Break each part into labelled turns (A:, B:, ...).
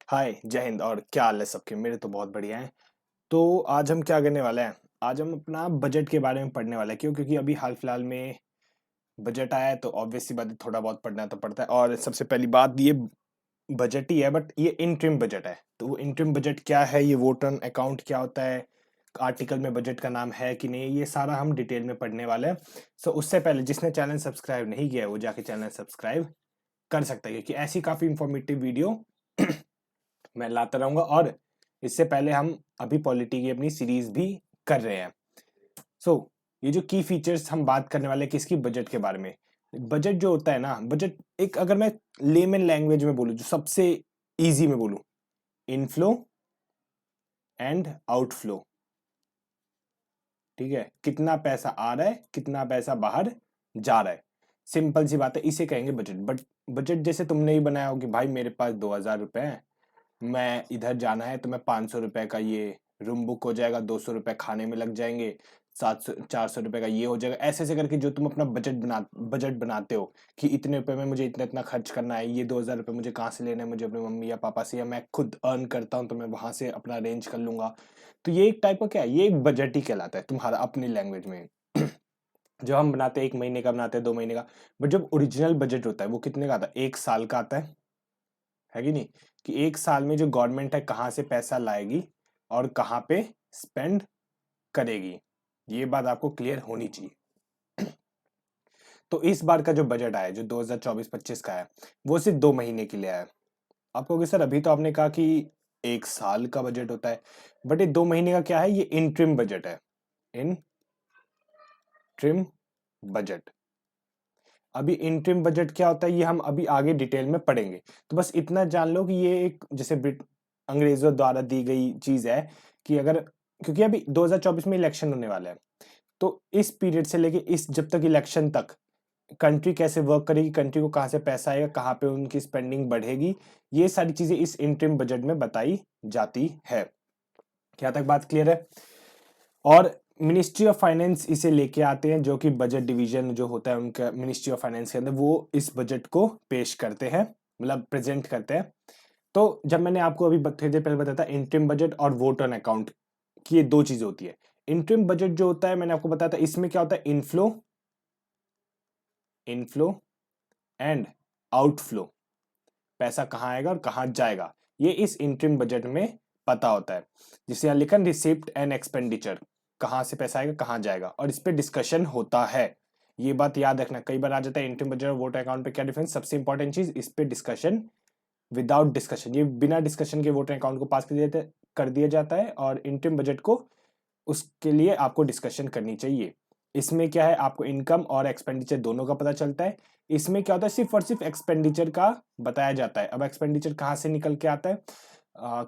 A: हाय जय हिंद। और क्या हाल है सबके? मेरे तो बहुत बढ़िया हैं। तो आज हम क्या करने वाले हैं? आज हम अपना बजट के बारे में पढ़ने वाले हैं। क्यों? क्योंकि अभी हाल फिलहाल में बजट आया है, तो ऑब्वियस सी बात है, थोड़ा बहुत पढ़ना तो पड़ता है। और सबसे पहली बात, ये बजट ही है, बट ये इंटरिम बजट है। तो वो इंटरिम बजट क्या है, ये वोट ऑन अकाउंट क्या होता है, आर्टिकल में बजट का नाम है कि नहीं, ये सारा हम डिटेल में पढ़ने वाले हैं। सो उससे पहले जिसने चैनल सब्सक्राइब नहीं किया है वो जाके चैनल सब्सक्राइब कर सकता है, क्योंकि ऐसी काफी इंफॉर्मेटिव वीडियो मैं लाता रहूंगा। और इससे पहले हम अभी पॉलिटी की अपनी सीरीज भी कर रहे हैं। सो ये जो की फीचर्स हम बात करने वाले हैं किसकी, बजट के बारे में। बजट जो होता है ना, बजट एक, अगर मैं लेमन लैंग्वेज में बोलूं, जो सबसे इजी में बोलूं, इनफ्लो एंड आउटफ्लो। ठीक है, कितना पैसा आ रहा है, कितना पैसा बाहर जा रहा है। सिंपल सी बात है, इसे कहेंगे बजट। बट बजट जैसे तुमने ही बनाया हो कि भाई मेरे पास 2,000 रुपए है, मैं इधर जाना है, तो मैं 500 रुपए का ये रूम बुक हो जाएगा, 200 रुपए खाने में लग जाएंगे, 400 रुपए का ये हो जाएगा। ऐसे ऐसे करके जो तुम अपना बजट बनाते हो कि इतने रुपए में मुझे इतना इतना खर्च करना है, ये 2,000 रुपए मुझे कहाँ से लेना है, मुझे अपने मम्मी या पापा से, या मैं खुद अर्न करता हूँ तो मैं वहां से अपना अरेंज कर लूंगा। तो ये एक टाइप का क्या है, ये एक बजट ही कहलाता है तुम्हारा अपनी लैंग्वेज में। जो हम बनाते हैं 1 महीने का, बनाते हैं 2 महीने का। बट जब ओरिजिनल बजट होता है वो कितने का आता है? 1 साल का आता है कि नहीं? कि 1 साल में जो गवर्नमेंट है कहाँ से पैसा लाएगी और कहाँ पे स्पेंड करेगी, ये बात आपको क्लियर होनी चाहिए। तो इस बार का जो बजट आया, जो 2024-25 का है, वो सिर्फ 2 महीने के लिए आया है। आप कहोगे सर अभी तो आपने कहा कि 1 साल का बजट होता है, बट ये 2 महीने का क्या है, ये इंट्रिम बजट है। इन ट्रिम बजट। अभी इंट्रिम बजट क्या होता है ये हम अभी आगे डिटेल में पढ़ेंगे। तो बस इतना जान लो कि ये एक जैसे अंग्रेजों द्वारा दी गई चीज है कि अगर, क्योंकि अभी 2024 में इलेक्शन होने वाला है, तो इस पीरियड से लेके इस जब तक इलेक्शन तक कंट्री कैसे वर्क करेगी, कंट्री को कहाँ से पैसा आएगा, कहाँ पे उनकी स्पेंडिंग बढ़ेगी, ये सारी चीजें इस इंट्रिम बजट में बताई जाती है। क्या तक बात क्लियर है? और मिनिस्ट्री ऑफ फाइनेंस इसे लेके आते हैं, जो कि बजट डिवीजन जो होता है उनका मिनिस्ट्री ऑफ फाइनेंस के अंदर, वो इस बजट को पेश करते हैं, मतलब प्रेजेंट करते हैं। तो जब मैंने आपको अभी थोड़ी देर पहले बताया था इंट्रिम बजट और वोट ऑन अकाउंट की ये दो चीजें होती है। इंट्रिम बजट जो होता है मैंने आपको बताया था, इसमें क्या होता है, इनफ्लो इनफ्लो एंड आउटफ्लो, पैसा कहाँ आएगा और कहाँ जाएगा, ये इस इंट्रिम बजट में पता होता है। जिसे यहाँ लिखा रिसिप्ट एंड एक्सपेंडिचर, कहाँ से पैसा आएगा कहाँ जाएगा, और इस पे डिस्कशन होता है। ये बात याद रखना, कई बार आ जाता है इंट्रिम बजट और वोट अकाउंट पे क्या डिफरेंस। सबसे इंपॉर्टेंट चीज, इस पे डिस्कशन, विदाउट डिस्कशन, ये बिना डिस्कशन के वोटर अकाउंट को पास कर दिया जाता है, और इंट्रिम बजट को उसके लिए आपको डिस्कशन करनी चाहिए। इसमें क्या है, आपको इनकम और एक्सपेंडिचर दोनों का पता चलता है। इसमें क्या होता है, सिर्फ और सिर्फ एक्सपेंडिचर का बताया जाता है। अब एक्सपेंडिचर कहाँ से निकल के आता है?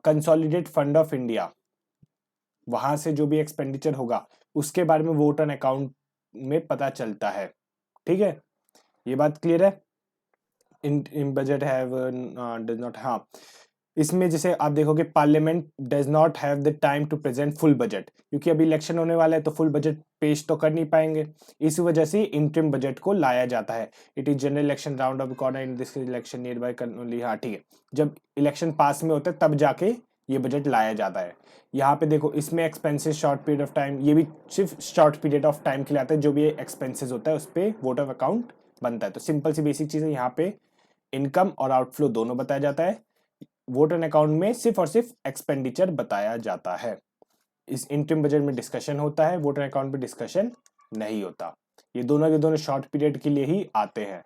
A: कंसोलिडेट फंड ऑफ इंडिया, वहां से जो भी एक्सपेंडिचर होगा उसके बारे में वोट ऑन अकाउंट में पता चलता है। ठीक है, ये बात क्लियर है? In budget have does not, हाँ, इसमें जैसे आप देखोगे parliament does not have the time to present full budget, क्योंकि अभी इलेक्शन होने वाला है तो फुल बजट पेश तो कर नहीं पाएंगे। इस वजह से इंटरिम बजट को लाया जाता है। It is general election round of corner in this election near by करनोली, हाँ ठीक है, जब इलेक्शन पास में होता है तब जाके ये बजट लाया जाता है। यहाँ पे देखो, इसमें expenses short period of time, ये भी सिर्फ शॉर्ट पीरियड ऑफ टाइम के लिए आता है। जो भी एक्सपेंसेस होता है उस पर वोट ऑफ अकाउंट बनता है। तो सिंपल सी बेसिक चीज है, यहाँ पे इनकम और आउटफ्लो दोनों बताया जाता है। वोट एंड अकाउंट में सिर्फ और सिर्फ एक्सपेंडिचर बताया जाता है। इस इंटरिम बजट में डिस्कशन होता है, वोट एंड अकाउंट में डिस्कशन नहीं होता। ये दोनों के दोनों शॉर्ट पीरियड के लिए ही आते हैं,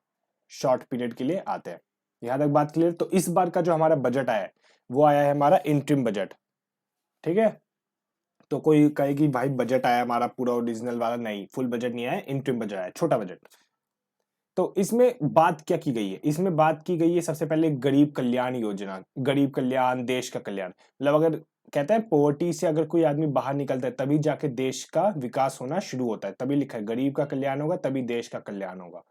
A: शॉर्ट पीरियड के लिए आते हैं। यहां तक बात क्लियर? तो इस बार का जो हमारा बजट आया है वो आया है हमारा इंटरिम बजट। ठीक है, तो कोई कहे कि भाई बजट आया हमारा पूरा ओरिजिनल वाला, नहीं, फुल बजट नहीं आया, इंटरिम बजट आया, छोटा बजट। तो इसमें बात क्या की गई है? इसमें बात की गई है सबसे पहले गरीब कल्याण योजना। गरीब कल्याण, देश का कल्याण, मतलब अगर कहते हैं पॉवर्टी से अगर कोई आदमी बाहर निकलता है तभी जाके देश का विकास होना शुरू होता है। तभी लिखा है गरीब का कल्याण होगा तभी देश का कल्याण होगा।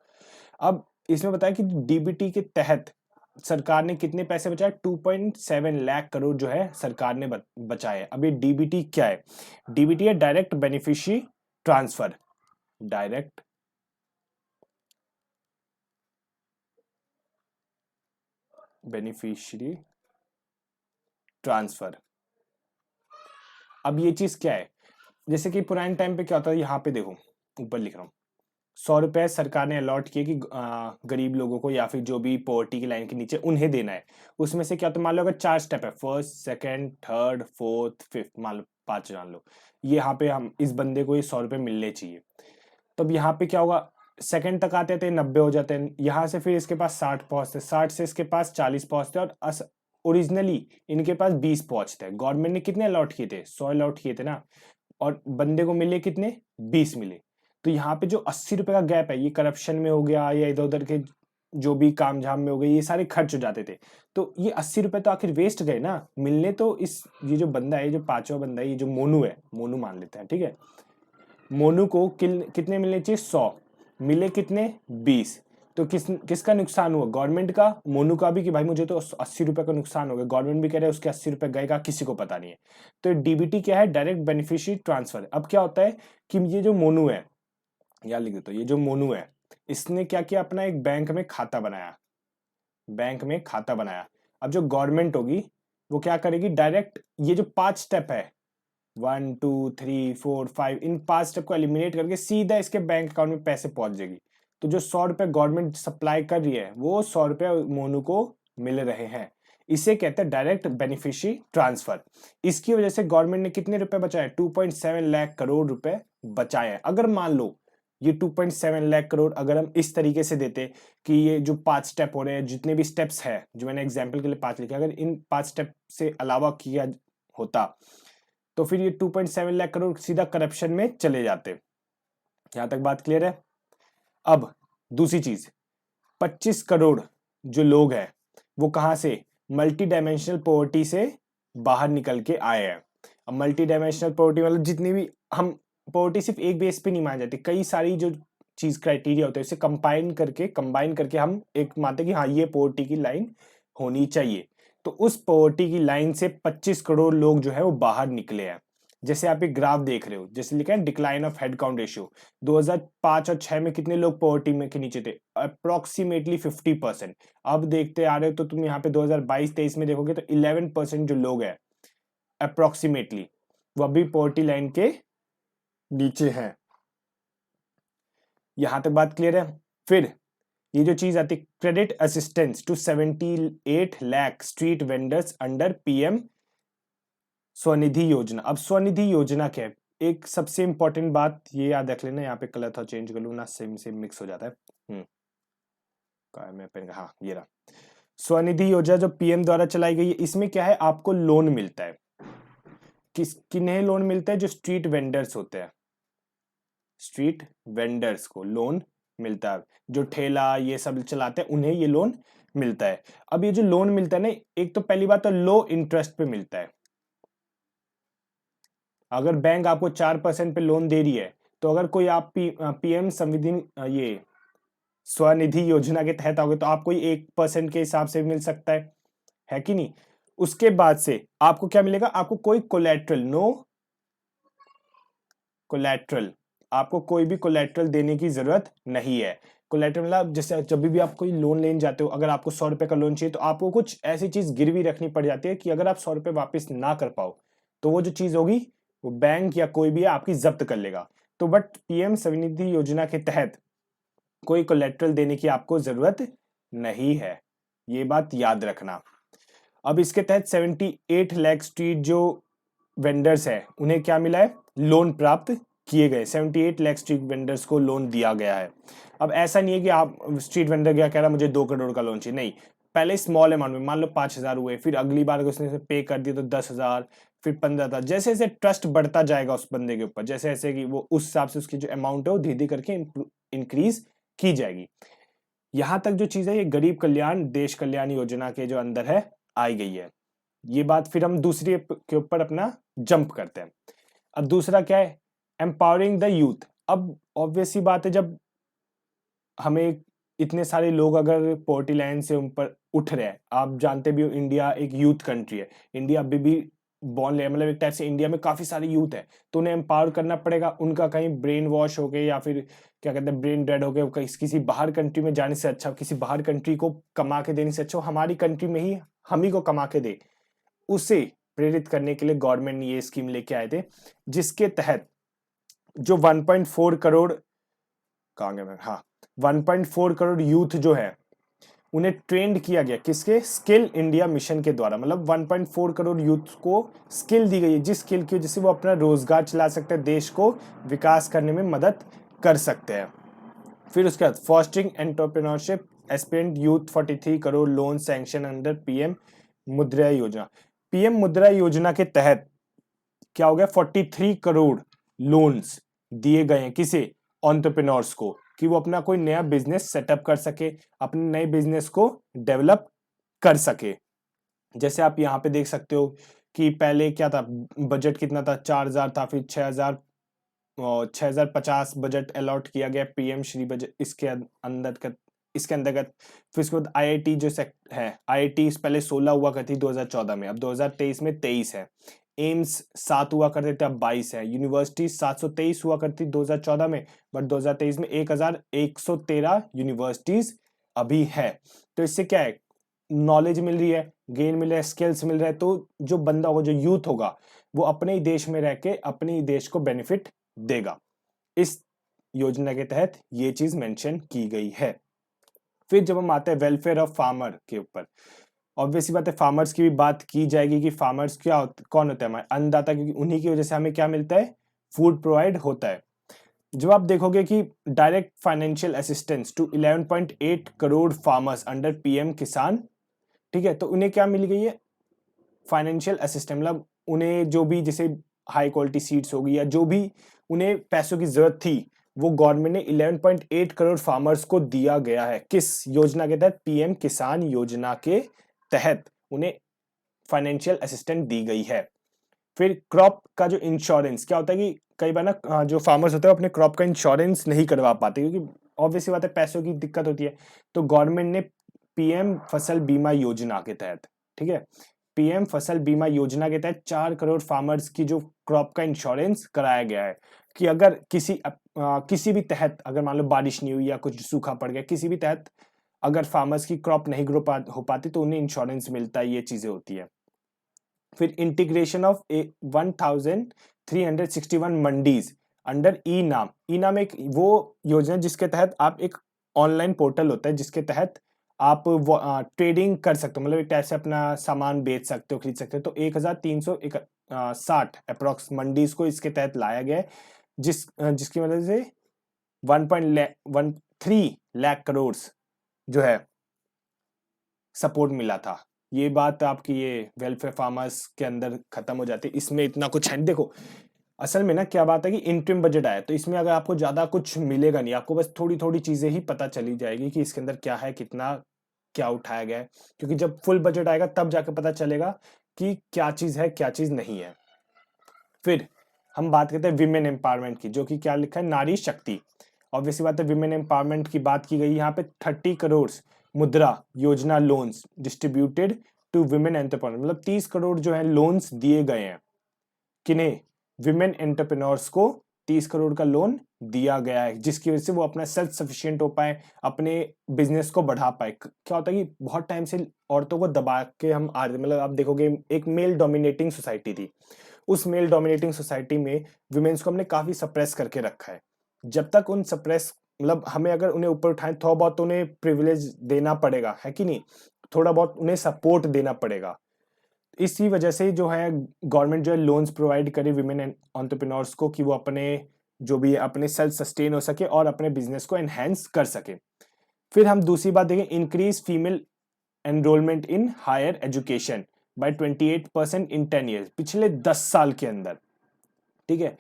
A: अब इसमें बताया कि डीबीटी के तहत सरकार ने कितने पैसे बचाए, 2.7 लाख करोड़ जो है सरकार ने बचाए। अब ये डीबीटी क्या है? डीबीटी है direct beneficiary transfer. Direct beneficiary transfer. अब ये चीज क्या है, जैसे कि पुराने टाइम पे क्या होता है, यहाँ पे देखो ऊपर लिख रहा हूँ, 100 रुपए सरकार ने अलॉट किए कि गरीब लोगों को या फिर जो भी पॉवर्टी की लाइन के नीचे उन्हें देना है। उसमें से क्या होता है, मान लो अगर 4 स्टेप है, first, second, third, fourth, fifth, मान लो 5 जान लो, ये यहाँ पे हम इस बंदे को ये 100 रुपए मिलने चाहिए। तब यहाँ पे क्या होगा, सेकंड तक आते थे 90 हो जाते हैं, यहाँ से फिर इसके पास 60 पहुंचते, 60 से इसके पास 40 पहुंचते, और ओरिजिनली इनके पास 20 पहुंचते हैं। गवर्नमेंट ने कितने अलॉट किए थे, 100 अलॉट किए थे ना, और बंदे को मिले कितने, 20 मिले। तो यहाँ पे जो 80 रुपए का गैप है, ये करप्शन में हो गया या इधर उधर के जो भी काम झाम में हो गए, ये सारे खर्च हो जाते थे। तो ये 80 रुपए तो आखिर वेस्ट गए ना, मिलने तो इस, ये जो बंदा है, जो पांचवा बंदा है, ये जो मोनू है, मोनू मान लेते हैं, ठीक है, मोनू को कितने मिलने चाहिए, 100, मिले कितने, 20। तो किसका नुकसान हुआ, गवर्नमेंट का, मोनू का भी, कि भाई मुझे तो 80 रुपए का नुकसान हो गया, गवर्नमेंट भी कह रहा है उसके 80 रुपए गए का किसी को पता नहीं है। तो डीबीटी क्या है, डायरेक्ट बेनिफिशियरी ट्रांसफर। अब क्या होता है कि ये जो मोनू है, या लिख देता हूं, ये जो मोनू है, इसने क्या किया, अपना एक बैंक में खाता बनाया, बैंक में खाता बनाया। अब जो गवर्नमेंट होगी वो क्या करेगी, डायरेक्ट ये जो 5 स्टेप है, 1 2 3 4 5, इन 5 स्टेप को एलिमिनेट करके सीधा इसके बैंक अकाउंट में पैसे पहुंच जाएगी। तो जो 100 रुपए गवर्नमेंट सप्लाई कर रही है, वो 100 रुपए मोनू को मिल रहे हैं। इसे कहते हैं डायरेक्ट बेनिफिशियरी ट्रांसफर। इसकी वजह से गवर्नमेंट ने कितने रुपए बचाए, 2.7 लाख करोड़ रुपए बचाए हैं। अगर मान लो ये 2.7 लाख करोड़ अगर हम इस तरीके से देते कि ये जो 5 स्टेप हो रहे हैं, जितने भी स्टेप्स है, जो मैंने एग्जाम्पल के लिए 5 लिखे, अगर इन 5 स्टेप से अलावा किया होता, तो फिर ये 2.7 लाख करोड़ सीधा करप्शन में चले जाते। यहां तक बात क्लियर है। अब दूसरी चीज, 25 करोड़ जो लोग हैं वो कहां से, मल्टी डायमेंशनल पॉवर्टी से बाहर निकल के आए हैं। अब मल्टी डायमेंशनल पॉवर्टी मतलब जितनी भी, हम पॉवर्टी सिर्फ एक बेस पे नहीं मान जाती, कई सारी जो चीज क्राइटेरिया होते हैं उसे कंबाइन करके हम एक मानते हैं कि हाँ ये पॉवर्टी की लाइन होनी चाहिए। तो उस पॉवर्टी की लाइन से 25 करोड़ लोग जो है वो बाहर निकले हैं। जैसे आप एक ग्राफ देख रहे हो, जैसे लिखा है decline of head count ratio, 2005 और 6 में कितने लोग पॉवर्टी में के नीचे थे, अप्रोक्सीमेटली 50%। अब देखते आ रहे हो तो तुम यहाँ पे 2022-23 में देखोगे तो 11% जो लोग हैं अप्रोक्सीमेटली, वो अभी पॉवर्टी लाइन के नीचे हैं। यहां तक बात क्लियर है। फिर ये जो चीज आती है, credit assistance to 78 lakh street vendors under PM Svanidhi Yojana. अब स्वनिधि योजना क्या है, एक सबसे इंपॉर्टेंट बात ये याद रख लेना, यहाँ पे कलर था चेंज कर लू ना, सेम सेम मिक्स हो जाता है। मैं पेन का, हाँ ये रहा, स्वनिधि योजना जो पीएम द्वारा चलाई गई है, इसमें क्या है, आपको लोन मिलता है। किन्हें लोन मिलता है, जो स्ट्रीट वेंडर्स होते हैं, स्ट्रीट वेंडर्स को लोन मिलता है, जो ठेला ये सब चलाते हैं उन्हें ये लोन मिलता है। अब ये जो लोन मिलता है ना, एक तो पहली बात तो लो इंटरेस्ट पे मिलता है। अगर बैंक आपको 4% पे लोन दे रही है, तो अगर कोई आप पीएम संविधि ये स्वनिधि योजना के तहत आओगे तो आपको 1% के हिसाब से मिल सकता है कि नहीं। उसके बाद से आपको क्या मिलेगा, आपको कोई कोलेट्रल, नो कोलेट्रल, आपको कोई भी कोलेट्रल देने की जरूरत नहीं है। कोलेट्रल मतलब जैसे जब भी आप कोई लोन लेने जाते हो, अगर आपको 100 रुपए का लोन चाहिए तो आपको कुछ ऐसी चीज गिरवी रखनी पड़ जाती है कि अगर आप 100 रुपए वापस ना कर पाओ तो वो जो चीज होगी वो बैंक या कोई भी आपकी जब्त कर लेगा। तो बट पीएम स्वनिधि योजना के तहत कोई कोलेट्रल देने की आपको जरूरत नहीं है, ये बात याद रखना। अब इसके तहत 78 लाख स्ट्रीट जो वेंडर्स है उन्हें क्या मिला है, लोन प्राप्त किए गए। 78 लाख स्ट्रीट वेंडर्स को लोन दिया गया है। अब ऐसा नहीं है कि आप स्ट्रीट वेंडर क्या कह रहा मुझे 2 करोड़ का लोन चाहिए, नहीं, पहले स्मॉल अमाउंट में, मान लो 5,000 हुए, फिर अगली बार उसने पे कर दिया तो 10,000, फिर 15,000, जैसे जैसे ट्रस्ट बढ़ता जाएगा उस बंदे के ऊपर, जैसे जैसे कि वो उस हिसाब से उसकी जो अमाउंट है वो धीरे धीरे करके इंक्रीज की जाएगी। यहां तक जो चीज है ये गरीब कल्याण देश कल्याण योजना के जो अंदर है आई गई है। ये बात फिर हम दूसरी के ऊपर अपना जंप करते हैं। अब दूसरा क्या है, एम्पावरिंग द यूथ। अब ऑब्वियस सी बात है, जब हमें इतने सारे लोग अगर पॉवर्टी लाइन से ऊपर उठ रहे हैं, आप जानते भी हो इंडिया एक यूथ कंट्री है, इंडिया अभी भी बॉर्न ले, मतलब एक टाइप से इंडिया में काफी सारे यूथ है, तो उन्हें एम्पावर करना पड़ेगा। उनका कहीं ब्रेन वॉश हो गए या फिर क्या कहते हैं ब्रेन डेड हो गए, किसी बाहर कंट्री में जाने से अच्छा, किसी बाहर कंट्री को कमा के देने से अच्छा हमारी कंट्री में ही हम ही को कमा के दे, उसे प्रेरित करने के लिए गवर्नमेंट ने ये स्कीम लेके आए थे, जिसके तहत जो 1.4 करोड़, कहाँ गया मैं, हाँ, 1.4 करोड़ यूथ जो है उन्हें ट्रेंड किया गया, किसके, स्किल इंडिया मिशन के द्वारा। मतलब 1.4 करोड़ यूथ को स्किल दी गई है, जिस स्किल की वजह से वो अपना रोजगार चला सकते हैं, देश को विकास करने में मदद कर सकते हैं। फिर उसके बाद fostering entrepreneurship aspirant youth 43 crore loan sanction under PM मुद्रा योजना। पीएम मुद्रा योजना के तहत क्या हो गया, 43 करोड़ लोन्स दिए गए हैं, किसे, एंटरप्रेन्योर्स को, कि वो अपना कोई नया बिजनेस सेटअप कर सके, अपने नए बिजनेस को डेवलप कर सके। जैसे आप यहाँ पे देख सकते हो कि पहले क्या था, बजट कितना था, 4,000 था, फिर 6,050 बजट अलॉट किया गया पीएम श्री बजट, इसके अंतर्गत। फिर उसके बाद आईआईटी जो है, आईआईटी पहले 16 हुआ करती 2014 में, अब 2023 में 23 है। एम्स 7 हुआ करते थे, अब 22 है। यूनिवर्सिटी 723 हुआ करती 2014 में, बट 2023 में 1,113 यूनिवर्सिटीज अभी है। तो इससे क्या है, नॉलेज मिल रही है, गेन मिल रहा है, स्किल्स मिल रहा है, तो जो बंदा होगा, जो यूथ होगा, वो अपने ही देश में रह के अपने ही देश को बेनिफिट देगा। इस योजना के तहत ये चीज मेंशन की गई है। फिर जब हम आते हैं वेलफेयर ऑफ फार्मर के ऊपर, ऑब्वियसली बात है फार्मर्स की भी बात की जाएगी कि फार्मर्स कौन होता है, हमारे अन्नदाता, क्योंकि उन्हीं की वजह से हमें क्या मिलता है, फूड प्रोवाइड होता है। जब आप देखोगे कि direct financial assistance to 11.8 crore farmers under PM Kisan, ठीक है, तो उन्हें क्या मिल गई है, फाइनेंशियल असिस्टेंस, मतलब उन्हें जो भी जैसे हाई क्वालिटी सीड्स होगी या जो भी उन्हें पैसों की जरूरत थी, वो गवर्नमेंट ने 11.8 करोड़ फार्मर्स को दिया गया है। किस योजना के तहत, पीएम किसान योजना के तहत उन्हें फाइनेंशियल असिस्टेंस दी गई है। फिर क्रॉप का जो इंश्योरेंस, क्या होता है कि कई बार ना जो फार्मर्स होते हैं अपने क्रॉप का इंश्योरेंस नहीं करवा पाते, क्योंकि ऑब्वियसली बात है पैसों की दिक्कत होती है। तो गवर्नमेंट ने पीएम फसल बीमा योजना के तहत, ठीक है, पीएम फसल बीमा योजना के तहत 4 करोड़ फार्मर्स की जो क्रॉप का इंश्योरेंस कराया गया है, कि अगर किसी भी तहत, अगर मान लो बारिश नहीं हुई या कुछ सूखा पड़ गया, किसी भी तहत अगर फार्मर्स की क्रॉप नहीं ग्रो हो पाती, तो उन्हें इंश्योरेंस मिलता है, ये चीजें होती है। फिर इंटीग्रेशन ऑफ 1361 मंडीज अंडर ई नाम एक वो योजना जिसके तहत आप एक ऑनलाइन पोर्टल होता है, जिसके तहत आप ट्रेडिंग कर सकते हो, मतलब एक टाइप से अपना सामान बेच सकते हो, खरीद सकते हो। तो 1,360 अप्रोक्स मंडीज को इसके तहत लाया गया है, जिसकी वजह से 1.13 लाख करोड़ जो है सपोर्ट मिला था। ये बात आपकी ये वेलफेयर फार्मर्स के अंदर खत्म हो जाती है, इसमें इतना कुछ है। देखो असल में ना क्या बात है कि इंटरिम बजट आया, तो इसमें अगर आपको ज्यादा कुछ मिलेगा नहीं, आपको बस थोड़ी थोड़ी चीजें ही पता चली जाएगी कि इसके अंदर क्या है, कितना क्या उठाया गया है, क्योंकि जब फुल बजट आएगा तब जाके पता चलेगा कि क्या चीज है, क्या चीज नहीं है। फिर हम बात करते हैं विमेन एम्पावरमेंट की, जो कि क्या लिखा है, नारी शक्ति। ऑब्वियसली बात है विमेन एम्पावरमेंट की बात की गई यहाँ पे। 30 crore Mudra Yojana loans distributed to women entrepreneur, मतलब 30 करोड़ जो है लोन्स दिए गए हैं, किन्हें, विमेन एंटरप्रेन्योर्स को 30 करोड़ का लोन दिया गया है, जिसकी वजह से वो अपना सेल्फ सफिशिएंट हो पाए, अपने बिजनेस को बढ़ा पाए। क्या होता है कि बहुत टाइम से औरतों को दबा के हम आ रहे, मतलब आप देखोगे एक मेल डोमिनेटिंग सोसाइटी थी, उस मेल डोमिनेटिंग सोसाइटी में वुमेन्स को हमने काफी सप्रेस करके रखा है। जब तक उन सप्रेस, मतलब हमें अगर उन्हें ऊपर उठाएं, थोड़ा बहुत उन्हें प्रिविलेज देना पड़ेगा, है कि नहीं, थोड़ा बहुत उन्हें सपोर्ट देना पड़ेगा। इसी वजह से जो है गवर्नमेंट जो है लोन्स प्रोवाइड करे विमेन एंटरप्रेन्योर्स को, कि वो अपने जो भी अपने सेल्फ सस्टेन हो सके और अपने बिजनेस को एनहेंस कर सके। फिर हम दूसरी बात देखें, increase female enrolment in higher education by 28% in 10 years, पिछले 10 साल के अंदर, ठीक है,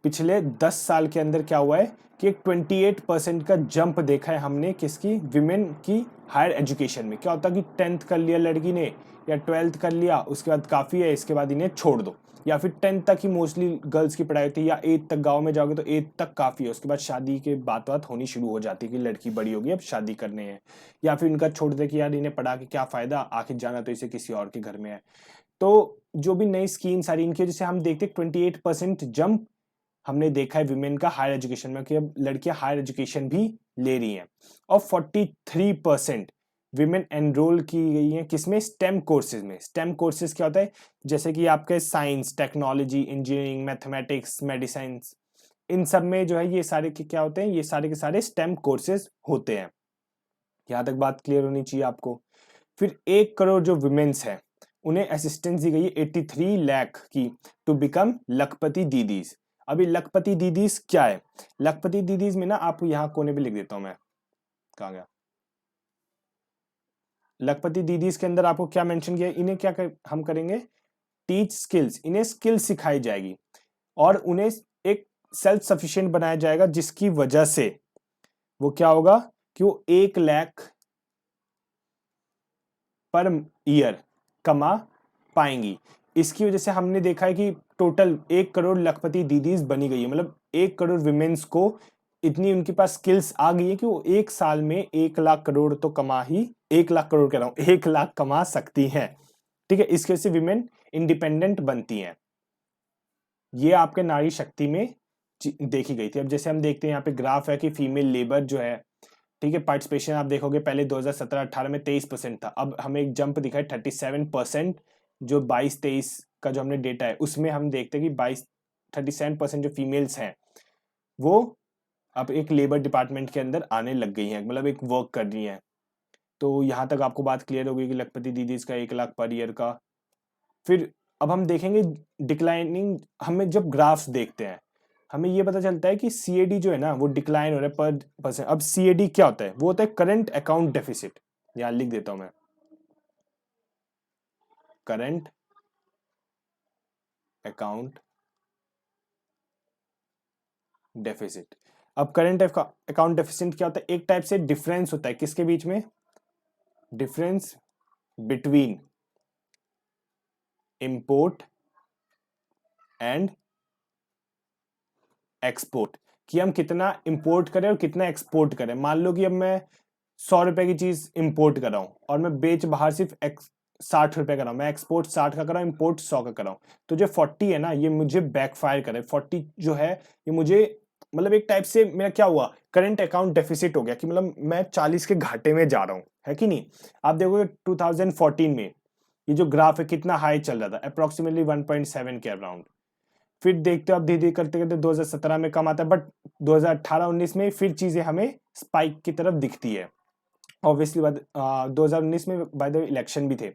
A: पिछले 10 साल के अंदर क्या हुआ है कि एक 28% का जंप देखा है हमने, किसकी, विमेन की हायर एजुकेशन में। क्या होता है कि 10th कर लिया लड़की ने या 12th कर लिया, उसके बाद काफ़ी है, इसके बाद इन्हें छोड़ दो, या फिर 10th तक ही मोस्टली गर्ल्स की पढ़ाई होती है, या 8th तक, गाँव में जाओगे तो 8th तक काफ़ी है, उसके बाद शादी के बात होनी शुरू हो जाती है कि लड़की बड़ी होगी अब शादी करने हैं, या फिर उनका छोड़ दे कि यार इन्हें पढ़ा के क्या फ़ायदा, आखिर जाना तो इसे किसी और के घर में है। तो जो भी नई स्कीम सारी इनकी वजह से हम देखते 28% जंप हमने देखा है विमेन का हायर एजुकेशन में, कि अब लड़कियां हायर एजुकेशन भी ले रही हैं। और 43% विमेन एनरोल की गई हैं किसमें, स्टेम कोर्सेज में। स्टेम कोर्सेज क्या होता है, जैसे कि आपके science, technology, engineering, mathematics, medicine, इन सब में जो है ये सारे के क्या होते हैं, ये सारे के सारे स्टेम कोर्सेज होते हैं। यहाँ तक बात क्लियर होनी चाहिए आपको। फिर 1 करोड़ जो विमेन्स हैं उन्हें असिस्टेंस दी गई है 83 लाख की टू बिकम लखपति दीदीज। अभी लखपति दीदीज क्या है, लखपति दीदीज में ना आप यहाँ कोने पे लिख देता हूं मैं, कहाँ गया, लखपति दीदीज के अंदर आपको क्या मेंशन किया, इन्हें क्या हम करेंगे, टीच स्किल्स, इन्हें स्किल्स सिखाई जाएगी और उन्हें एक सेल्फ सफिशिएंट बनाया जाएगा, जिसकी वजह से वो क्या होगा कि वो 1 लाख पर ईयर कमा पाएंगी। इसकी वजह से हमने देखा है कि टोटल 1 करोड़ लखपति दीदीज बनी गई है, मतलब 1 करोड़ विमेन्स को इतनी उनके पास स्किल्स आ गई है कि वो 1 साल में 1 लाख करोड़ तो कमा ही, 1 लाख करोड़ कह रहा हूं, 1 लाख कमा सकती हैं। ठीक है, इसके वजह से विमेन इंडिपेंडेंट बनती हैं। ये आपके नारी शक्ति में देखी गई थी। अब जैसे हम देखते हैं यहाँ पे ग्राफ है कि फीमेल लेबर जो है, ठीक है, पार्टिसिपेशन आप देखोगे पहले 2017-18 में 23% था, अब हमें एक जंप दिखा है 37%, जो 22-23 का जो हमने डेटा है उसमें हम देखते हैं कि 37% जो फीमेल्स हैं वो अब एक लेबर डिपार्टमेंट के अंदर आने लग गई हैं, मतलब एक वर्क कर रही हैं। तो यहाँ तक आपको बात क्लियर हो गई कि लखपति दीदी इसका 1 लाख पर ईयर का। फिर अब हम देखेंगे डिक्लाइनिंग, हमें जब ग्राफ्स देखते हैं हमें ये पता चलता है कि सीएडी जो है ना वो डिक्लाइन हो रहा है पर परसेंट। अब सीएडी क्या होता है, वो होता है करंट अकाउंट डेफिसिट, यहां लिख देता हूं मैं, करंट अकाउंट डेफिसिट। अब करंट अकाउंट डेफिसिट क्या होता है, एक टाइप से डिफरेंस होता है किसके बीच में, difference between import and export, कि हम कितना इंपोर्ट करें और कितना एक्सपोर्ट करें। मान लो कि अब मैं 100 रुपए की चीज इंपोर्ट कर रहा हूं और मैं बेच बाहर सिर्फ 60 रुपए कर रहा हूं, मैं एक्सपोर्ट 60 का कर रहा हूं, इंपोर्ट 100 का कर रहा हूं, तो जो 40 है ना ये मुझे बैकफायर करे, 40 जो है ये मुझे मतलब एक टाइप से मेरा क्या हुआ, करंट अकाउंट डेफिसिट हो गया, कि मतलब मैं 40 के घाटे में जा रहा हूं, है कि नहीं। आप देखोगे 2014 में ये जो ग्राफ है कितना हाई चल रहा था, अप्रोक्सीमेटली 1.7 के अराउंड। फिर देखते हो अब धीरे धीरे करते करते 2017 में कम आता है, बट 2018-19 में फिर चीजें हमें स्पाइक की तरफ दिखती है। ऑब्वियसली 2019 में बाय द वे इलेक्शन भी थे,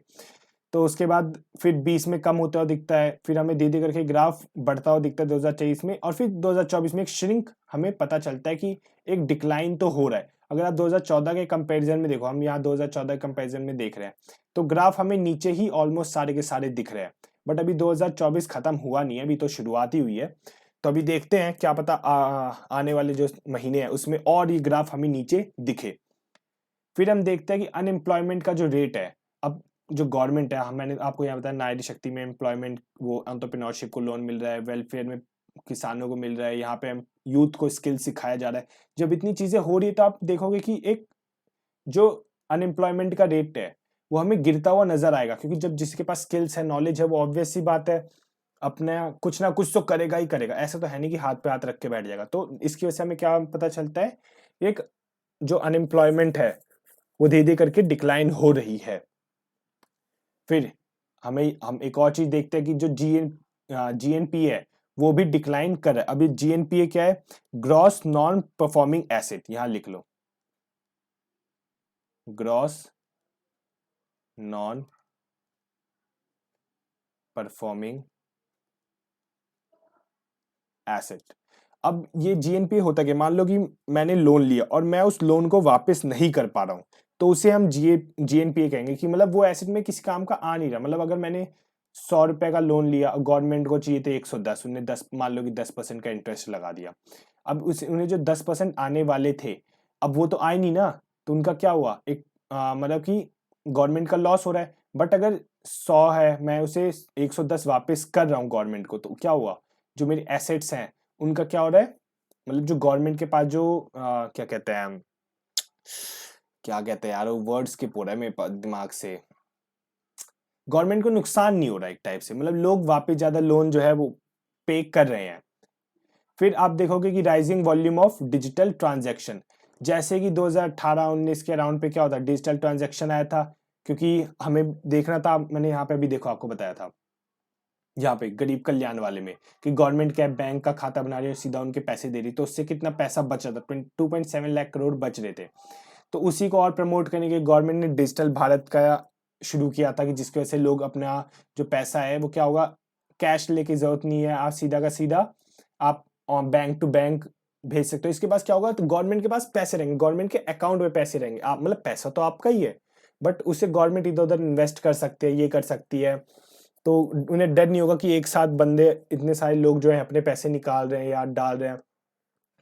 A: तो उसके बाद फिर 20 में कम होता हुआ दिखता है, फिर हमें धीरे धीरे करके ग्राफ बढ़ता हुआ दिखता है 2023 में, और फिर 2024 में एक श्रिंक हमें पता चलता है कि एक डिक्लाइन तो हो रहा है। अगर आप 2014 के कंपैरिजन में देखो, हम यहाँ 2014 के कंपैरिजन में देख रहे हैं, तो ग्राफ हमें नीचे ही ऑलमोस्ट सारे के सारे दिख रहे हैं, बट अभी 2024 खत्म हुआ नहीं है, अभी तो शुरुआत ही हुई है। तो अभी देखते हैं क्या पता आने वाले जो महीने हैं उसमें और ये ग्राफ हमें नीचे दिखे। फिर हम देखते हैं कि अनएम्प्लॉयमेंट का जो रेट है, अब जो गवर्नमेंट है, मैंने आपको यहाँ बताया नारी शक्ति में एम्प्लॉयमेंट, वो एंटरप्रेन्योरशिप को लोन मिल रहा है, वेलफेयर में किसानों को मिल रहा है, यहाँ पे यूथ को स्किल सिखाया जा रहा है। जब इतनी चीजें हो रही है तो आप देखोगे कि एक जो अनएम्प्लॉयमेंट का रेट है वो हमें गिरता हुआ नजर आएगा, क्योंकि जब जिसके पास स्किल्स है, नॉलेज है, वो ऑब्वियस सी बात है अपने कुछ ना कुछ तो करेगा ही करेगा, ऐसा तो है नहीं कि हाथ पे हाथ रख के बैठ जाएगा। तो इसकी वजह से हमें क्या पता चलता है, एक जो अनएम्प्लॉयमेंट है वो धीरे धीरे करके डिक्लाइन हो रही है। फिर हम एक और चीज देखते हैं कि जो जीएनपी है वो भी डिक्लाइन कर रहा है। अभी जीएनपीए क्या है, ग्रॉस नॉन परफॉर्मिंग एसेट, यहां लिख लो ग्रॉस नॉन परफॉर्मिंग एसेट। अब ये जीएनपी होता क्या, मान लो कि मैंने लोन लिया और मैं उस लोन को वापस नहीं कर पा रहा हूं, तो उसे हम जीएनपीए कहेंगे, कि मतलब वो एसेट में किसी काम का आ नहीं रहा। मतलब अगर मैंने 100 रुपए का लोन लिया, गवर्नमेंट को चाहिए थे 110, उन्हें 10, मान लो कि 10% का इंटरेस्ट लगा दिया। अब उन्हें जो 10% आने वाले थे अब वो तो आए नहीं ना, तो उनका क्या हुआ, एक मतलब कि गवर्नमेंट का लॉस हो रहा है। बट अगर 100 है, मैं उसे 110 वापस कर रहा हूँ गवर्नमेंट को, तो क्या हुआ, जो मेरी एसेट्स हैं उनका क्या हो रहा है, मतलब जो गवर्नमेंट के पास जो क्या कहते हैं, क्या कहते हैं यार, वर्ड्स के हो रहा है मेरे दिमाग से, गवर्नमेंट को नुकसान नहीं हो रहा एक टाइप से, मतलब लोग वापस ज्यादा लोन जो है वो पे कर रहे हैं। फिर आप देखोगे कि rising volume of digital transaction, जैसे कि 2018-19 के अराउंड पे क्या होता है, डिजिटल ट्रांजैक्शन आया था, क्योंकि हमें देखना था, मैंने यहाँ पे भी देखो आपको बताया था, यहाँ पे गरीब कल्याण वाले में, कि गवर्नमेंट क्या बैंक का खाता बना रही है, सीधा उनके पैसे दे रही, तो उससे कितना पैसा बच रहा था, 2.7 लाख करोड़ बच रहे थे। तो उसी को और प्रमोट करने के गवर्नमेंट ने डिजिटल भारत का शुरू किया था, कि जिसकी वजह से लोग अपना जो पैसा है वो क्या होगा, कैश लेके जरूरत नहीं है, आप सीधा का सीधा आप बैंक टू बैंक भेज सकते हो। इसके पास क्या होगा, तो गवर्नमेंट के पास पैसे रहेंगे, गवर्नमेंट के अकाउंट में पैसे रहेंगे, आप मतलब पैसा तो आपका ही है, बट उसे गवर्नमेंट इधर उधर इन्वेस्ट कर सकते हैं, ये कर सकती है, तो उन्हें डर नहीं होगा कि एक साथ बंदे इतने सारे लोग जो है अपने पैसे निकाल रहे हैं या डाल रहे हैं।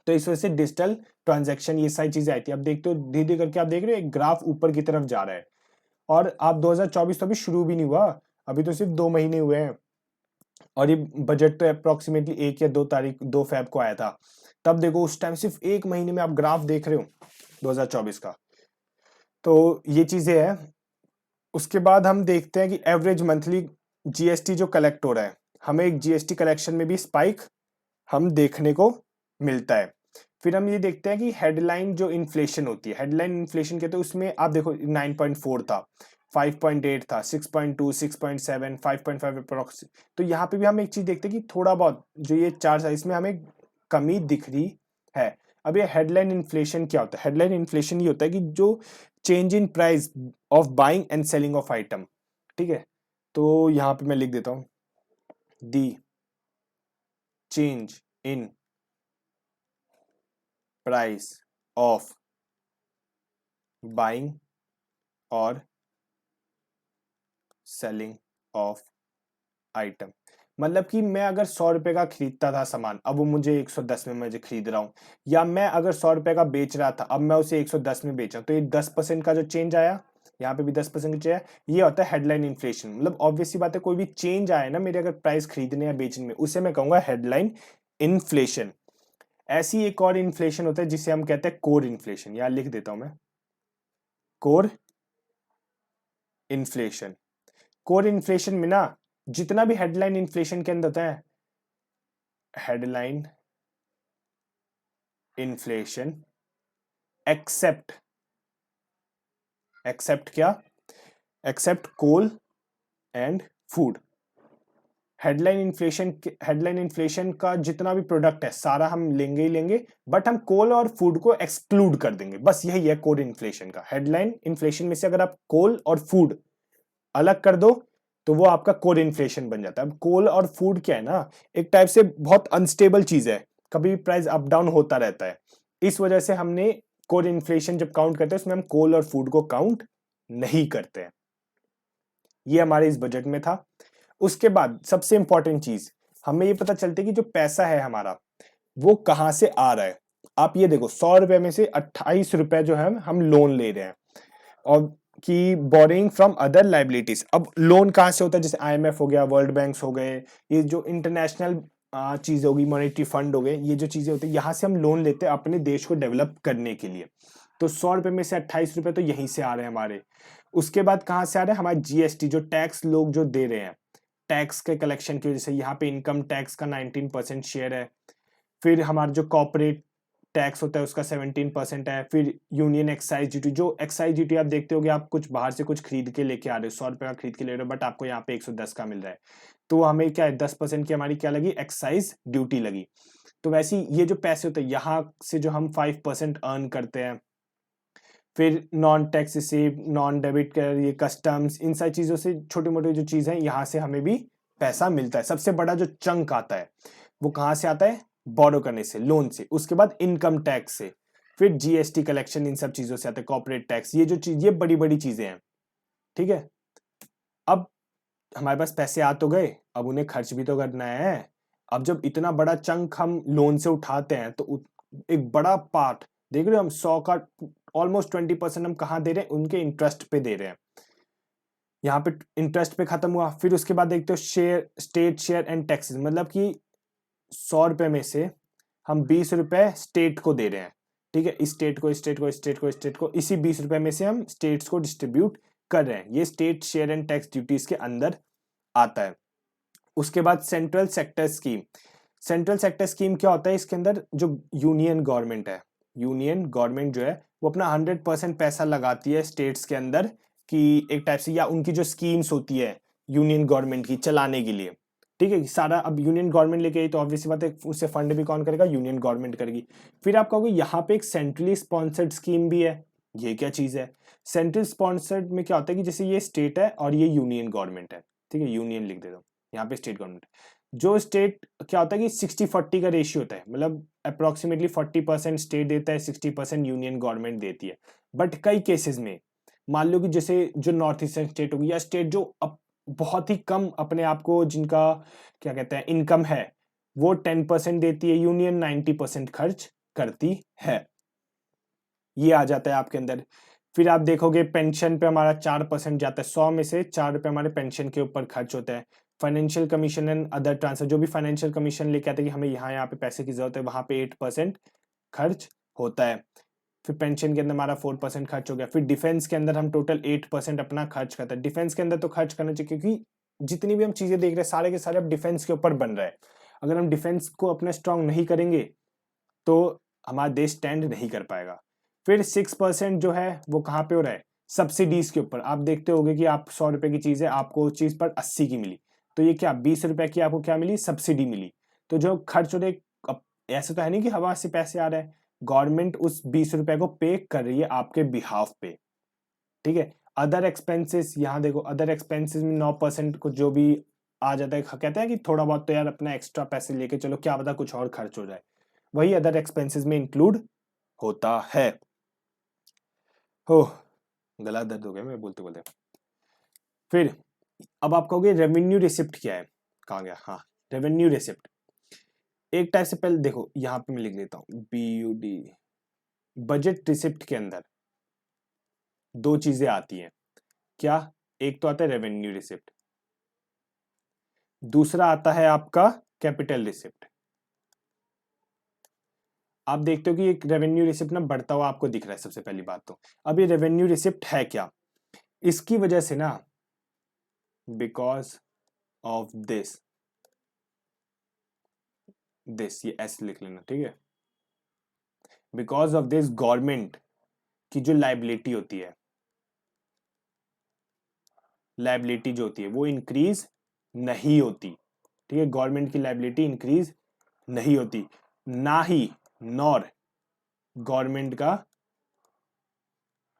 A: तो इस वजह से डिजिटल ट्रांजैक्शन ये सारी चीजें आई थी। अब देखते हो धीरे धीरे करके, आप देख रहे हो एक ग्राफ ऊपर की तरफ जा रहा है, और आप 2024 तो अभी शुरू भी नहीं हुआ, अभी तो सिर्फ 2 महीने हुए हैं, और ये बजट तो अप्रोक्सीमेटली 1 या 2 फेब को आया था। तब देखो उस टाइम सिर्फ 1 महीने में आप ग्राफ देख रहे हो 2024 का, तो ये चीजें हैं। उसके बाद हम देखते हैं कि एवरेज मंथली जीएसटी जो कलेक्ट हो रहा है, हमें एक जीएसटी कलेक्शन में भी स्पाइक हम देखने को मिलता है। फिर हम ये देखते हैं कि हेडलाइन जो इन्फ्लेशन होती है, हेडलाइन इन्फ्लेशन कहते हैं, उसमें आप देखो 9.4 था, 5.8 था, 6.2, 6.7, 5.5 अप्रोक्स। तो यहाँ पे भी हम एक चीज देखते हैं कि थोड़ा बहुत जो ये चार्ट है इसमें हमें कमी दिख रही है। अब ये हेडलाइन इन्फ्लेशन क्या होता है, हेडलाइन इन्फ्लेशन ये होता है कि जो change in price of buying and selling of item, ठीक है। तो यहाँ पे मैं लिख देता हूँ, the change in price of buying और सेलिंग ऑफ आइटम। मतलब कि मैं अगर 100 रुपए का खरीदता था सामान, अब वो मुझे 110 में मुझे खरीद रहा हूं, या मैं अगर 100 रुपए का बेच रहा था, अब मैं उसे 110 में बेच रहा हूं, तो ये 10% का जो चेंज आया, यहाँ पे भी 10% का चेंज आया, ये होता है हेडलाइन इन्फ्लेशन। मतलब ऑब्वियसली बात है, कोई भी चेंज आया ना मेरे अगर प्राइस खरीदने या बेचने में, उसे मैं कहूंगा हेडलाइन इन्फ्लेशन। ऐसी एक और इन्फ्लेशन होता है जिसे हम कहते हैं कोर इन्फ्लेशन, यहाँ लिख देता हूं मैं, कोर इन्फ्लेशन। कोर इन्फ्लेशन में ना जितना भी हेडलाइन इन्फ्लेशन के अंदर होता है, हेडलाइन इन्फ्लेशन एक्सेप्ट, एक्सेप्ट क्या, except coal and food. Headline inflation का जितना भी प्रोडक्ट है सारा हम लेंगे ही लेंगे, बट हम कोल और फूड को एक्सक्लूड कर देंगे, बस यही है कोर इन्फ्लेशन का। हेडलाइन इन्फ्लेशन में से अगर आप कोल और फूड अलग कर दो तो वो आपका कोर इन्फ्लेशन बन जाता है। अब कोल और फूड क्या है ना, एक टाइप से बहुत अनस्टेबल चीज है, कभी भी प्राइस अप डाउन होता रहता है, इस वजह से हमने कोर इन्फ्लेशन जब काउंट करते हैं उसमें हम कोल और फूड को काउंट नहीं करते हैं। ये हमारे इस बजट में था। उसके बाद सबसे इंपॉर्टेंट चीज, हमें ये पता चलती है कि जो पैसा है हमारा वो कहां से आ रहा है। आप ये देखो 100 रुपए में से 28 रुपए जो है हम लोन ले रहे हैं, और कि बोरिंग फ्रॉम अदर लाइबिलिटीज। अब लोन कहाँ से होता है, जैसे आईएमएफ हो गया, वर्ल्ड बैंक्स हो गए, ये जो इंटरनेशनल चीज होगी, मॉनेटरी फंड हो गए, ये जो चीजें होती है यहाँ से हम लोन लेते हैं अपने देश को डेवलप करने के लिए। तो 100 रुपए में से 28 रुपए तो यहीं से आ रहे हैं हमारे। उसके बाद कहाँ से आ रहे हैं, हमारे जीएसटी जो टैक्स लोग जो दे रहे हैं, टैक्स के कलेक्शन की वजह से यहाँ पे इनकम टैक्स का 19% शेयर है। फिर हमारा जो कॉर्पोरेट टैक्स होता है उसका 17% है। फिर यूनियन एक्साइज ड्यूटी, जो एक्साइज ड्यूटी आप देखते होगे, आप कुछ बाहर से कुछ खरीद के लेके आ रहे हो, 100 रुपए का खरीद के ले रहे हो, बट आपको यहाँ पे 110 का मिल रहा है, तो हमें क्या है 10% की हमारी क्या लगी, एक्साइज ड्यूटी लगी। तो वैसे ये जो पैसे होते हैं यहाँ से जो हम 5% अर्न करते हैं, फिर non tax receive, non debit कर, ये कस्टम्स, इन सारी चीजों से छोटी मोटी जो चीज है यहाँ से हमें भी पैसा मिलता है। सबसे बड़ा जो चंक आता है वो कहाँ से आता है, बोरो करने से, लोन से। उसके बाद इनकम टैक्स से, फिर जीएसटी कलेक्शन, इन सब चीजों से आता है, कॉर्पोरेट टैक्स, ये जो चीज, ये बड़ी बड़ी चीजें हैं, ठीक है। अब हमारे पास पैसे आ तो गए, अब उन्हें खर्च भी तो करना है। अब जब इतना बड़ा चंक हम लोन से उठाते हैं तो एक बड़ा पार्ट देख रहे हो, हम 100 का ऑलमोस्ट 20% हम कहाँ दे रहे हैं, उनके इंटरेस्ट पे दे रहे हैं। यहाँ पे इंटरेस्ट पे खत्म हुआ। फिर उसके बाद देखते हो share, state share and taxes, मतलब कि 100 रुपए में से हम 20 रुपए स्टेट को दे रहे हैं, ठीक है। स्टेट को, स्टेट को, स्टेट को, स्टेट को, इसी 20 रुपए में से हम स्टेट्स को डिस्ट्रीब्यूट कर रहे हैं। ये state share and tax duties के अंदर आता है। उसके बाद central sector scheme. Central sector scheme क्या होता है, इसके अंदर जो यूनियन गवर्नमेंट है, यूनियन गवर्नमेंट जो है वो अपना 100% पैसा लगाती है स्टेट्स के अंदर कि एक टाइप से, या उनकी जो स्कीम्स होती है यूनियन गवर्नमेंट की चलाने के लिए, ठीक है। सारा अब यूनियन गवर्नमेंट लेके आई तो ऑब्वियसली बात है उससे फंड भी कौन करेगा, यूनियन गवर्नमेंट करेगी। फिर आप कहोगे यहाँ पे एक सेंट्रली स्पॉन्सर्ड स्कीम भी है, ये क्या चीज है? सेंट्रल स्पॉन्सर्ड में क्या होता है कि जैसे ये स्टेट है और ये यूनियन गवर्नमेंट है, ठीक है, यूनियन लिख देता हूँ, यहाँ पे स्टेट गवर्नमेंट। जो स्टेट क्या होता है कि 60-40 का रेशियो होता है, मतलब अप्रोक्सीमेटली 40% स्टेट देता है, 60% यूनियन गवर्नमेंट देती है। बट कई केसेस में मान लो कि जैसे जो नॉर्थ ईस्टर्न स्टेट होगी या स्टेट जो बहुत ही कम अपने आप को, जिनका क्या कहते हैं इनकम है, वो 10% देती है, यूनियन 90% खर्च करती है, ये आ जाता है आपके अंदर। फिर आप देखोगे पेंशन पे हमारा 4% जाता है, 100 में से 4 रुपए हमारे पेंशन के ऊपर खर्च होता है। Financial commission and other transfer, जो भी फाइनेंशियल कमीशन लेके आते हैं कि हमें यहाँ पे पैसे की जरूरत है, वहां पे 8% खर्च होता है। फिर पेंशन के अंदर हमारा 4% खर्च हो गया। फिर डिफेंस के अंदर हम टोटल 8% अपना खर्च करते हैं। डिफेंस के अंदर तो खर्च करना चाहिए क्योंकि जितनी भी हम चीजें देख रहे हैं सारे के सारे अब डिफेंस के ऊपर बन रहे हैं। अगर हम डिफेंस को अपना स्ट्रांग नहीं करेंगे तो हमारा देश स्टैंड नहीं कर पाएगा। फिर 6% जो है वो कहाँ पे हो रहा है, सब्सिडीज के ऊपर। आप देखते होगे कि आप 100 रुपए की चीज है, आपको उस चीज पर 80 की मिली, तो ये क्या 20 रुपए की आपको क्या मिली, सब्सिडी मिली। तो जो खर्च हो रहे, ऐसा तो है नहीं कि हवा से पैसे आ रहे हैं, गवर्नमेंट उस 20 रुपए को पे कर रही है आपके बिहाफ पे, ठीक है। अदर एक्सपेंसेस, यहाँ देखो अदर एक्सपेंसेस में 9% को जो भी आ जाता है, कहते हैं कि थोड़ा बहुत तो यार अपना एक्स्ट्रा पैसे लेके चलो, क्या पता कुछ और खर्च हो जाए, वही अदर एक्सपेंसेस में इंक्लूड होता है। हो, गला दर्द हो गया मैं बोलते बोलते। फिर अब आप कहोगे रेवेन्यू रिसिप्ट क्या है, कहाँ गया, हाँ रेवेन्यू रिसिप्ट। एक टाइप से पहले देखो यहाँ पे मैं लिख लेता हूँ BUD। बजट रिसिप्ट के अंदर दो चीजें आती हैं, क्या? एक तो आता है रेवेन्यू रिसिप्ट, दूसरा आता है आपका कैपिटल रिसिप्ट। आप देखते हो कि एक रेवेन्यू रिसिप्ट ना बढ़ता हुआ आपको दिख रहा है सबसे पहली बात तो। अब ये रेवेन्यू रिसिप्ट है क्या, इसकी वजह से ना, बिकॉज ऑफ दिस ये एस लिख लेना, ठीक है। बिकॉज ऑफ दिस गवर्नमेंट की जो लाइबिलिटी होती है, लाइबिलिटी जो होती है वो इंक्रीज नहीं होती, ठीक है। गवर्नमेंट की लाइबिलिटी इंक्रीज नहीं होती, ना ही नॉर गवर्नमेंट का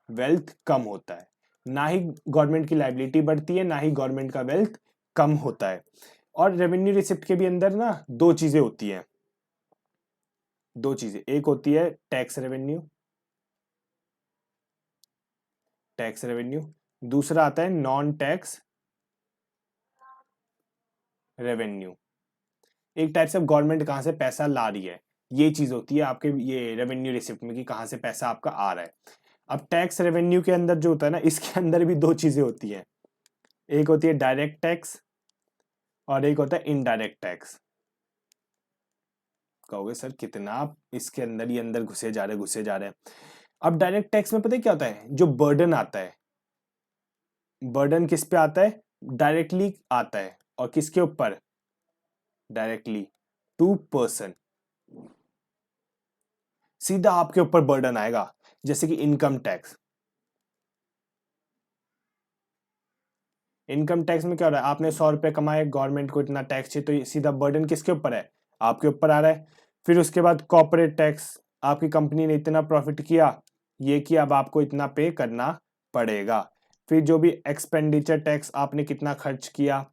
A: वेल्थ कम होता है, ना ही गवर्नमेंट की लाइबिलिटी बढ़ती है, ना ही गवर्नमेंट का वेल्थ कम होता है। और रेवेन्यू रिसिप्ट के भी अंदर ना दो चीजें होती हैं, दो चीजें, एक होती है टैक्स रेवेन्यू, टैक्स रेवेन्यू, दूसरा आता है नॉन टैक्स रेवेन्यू। एक टाइप से गवर्नमेंट कहां से पैसा ला रही है, ये चीज होती है आपके ये रेवेन्यू रिसिप्ट में कि कहां से पैसा आपका आ रहा है। अब टैक्स रेवेन्यू के अंदर जो होता है ना, इसके अंदर भी दो चीजें होती हैं, एक होती है डायरेक्ट टैक्स और एक होता है इनडायरेक्ट टैक्स। कहोगे सर कितना आप इसके अंदर ही अंदर घुसे जा रहे हैं। अब डायरेक्ट टैक्स में पता है क्या होता है, जो बर्डन आता है, बर्डन किस पे आता है, डायरेक्टली आता है, और किसके ऊपर, डायरेक्टली टू पर्सन, सीधा आपके ऊपर बर्डन आएगा। जैसे कि इनकम टैक्स, इनकम टैक्स में क्या हो रहा है, आपने 100 रुपए कमाए, गवर्नमेंट को इतना टैक्स चाहिए, तो ये सीधा बर्डन किसके ऊपर है, आपके ऊपर आ रहा है। फिर उसके बाद कॉर्पोरेट टैक्स, आपकी कंपनी ने इतना प्रॉफिट किया, ये कि अब आपको इतना पे करना पड़ेगा। फिर जो भी एक्सपेंडिचर टैक्स, आपने कितना खर्च किया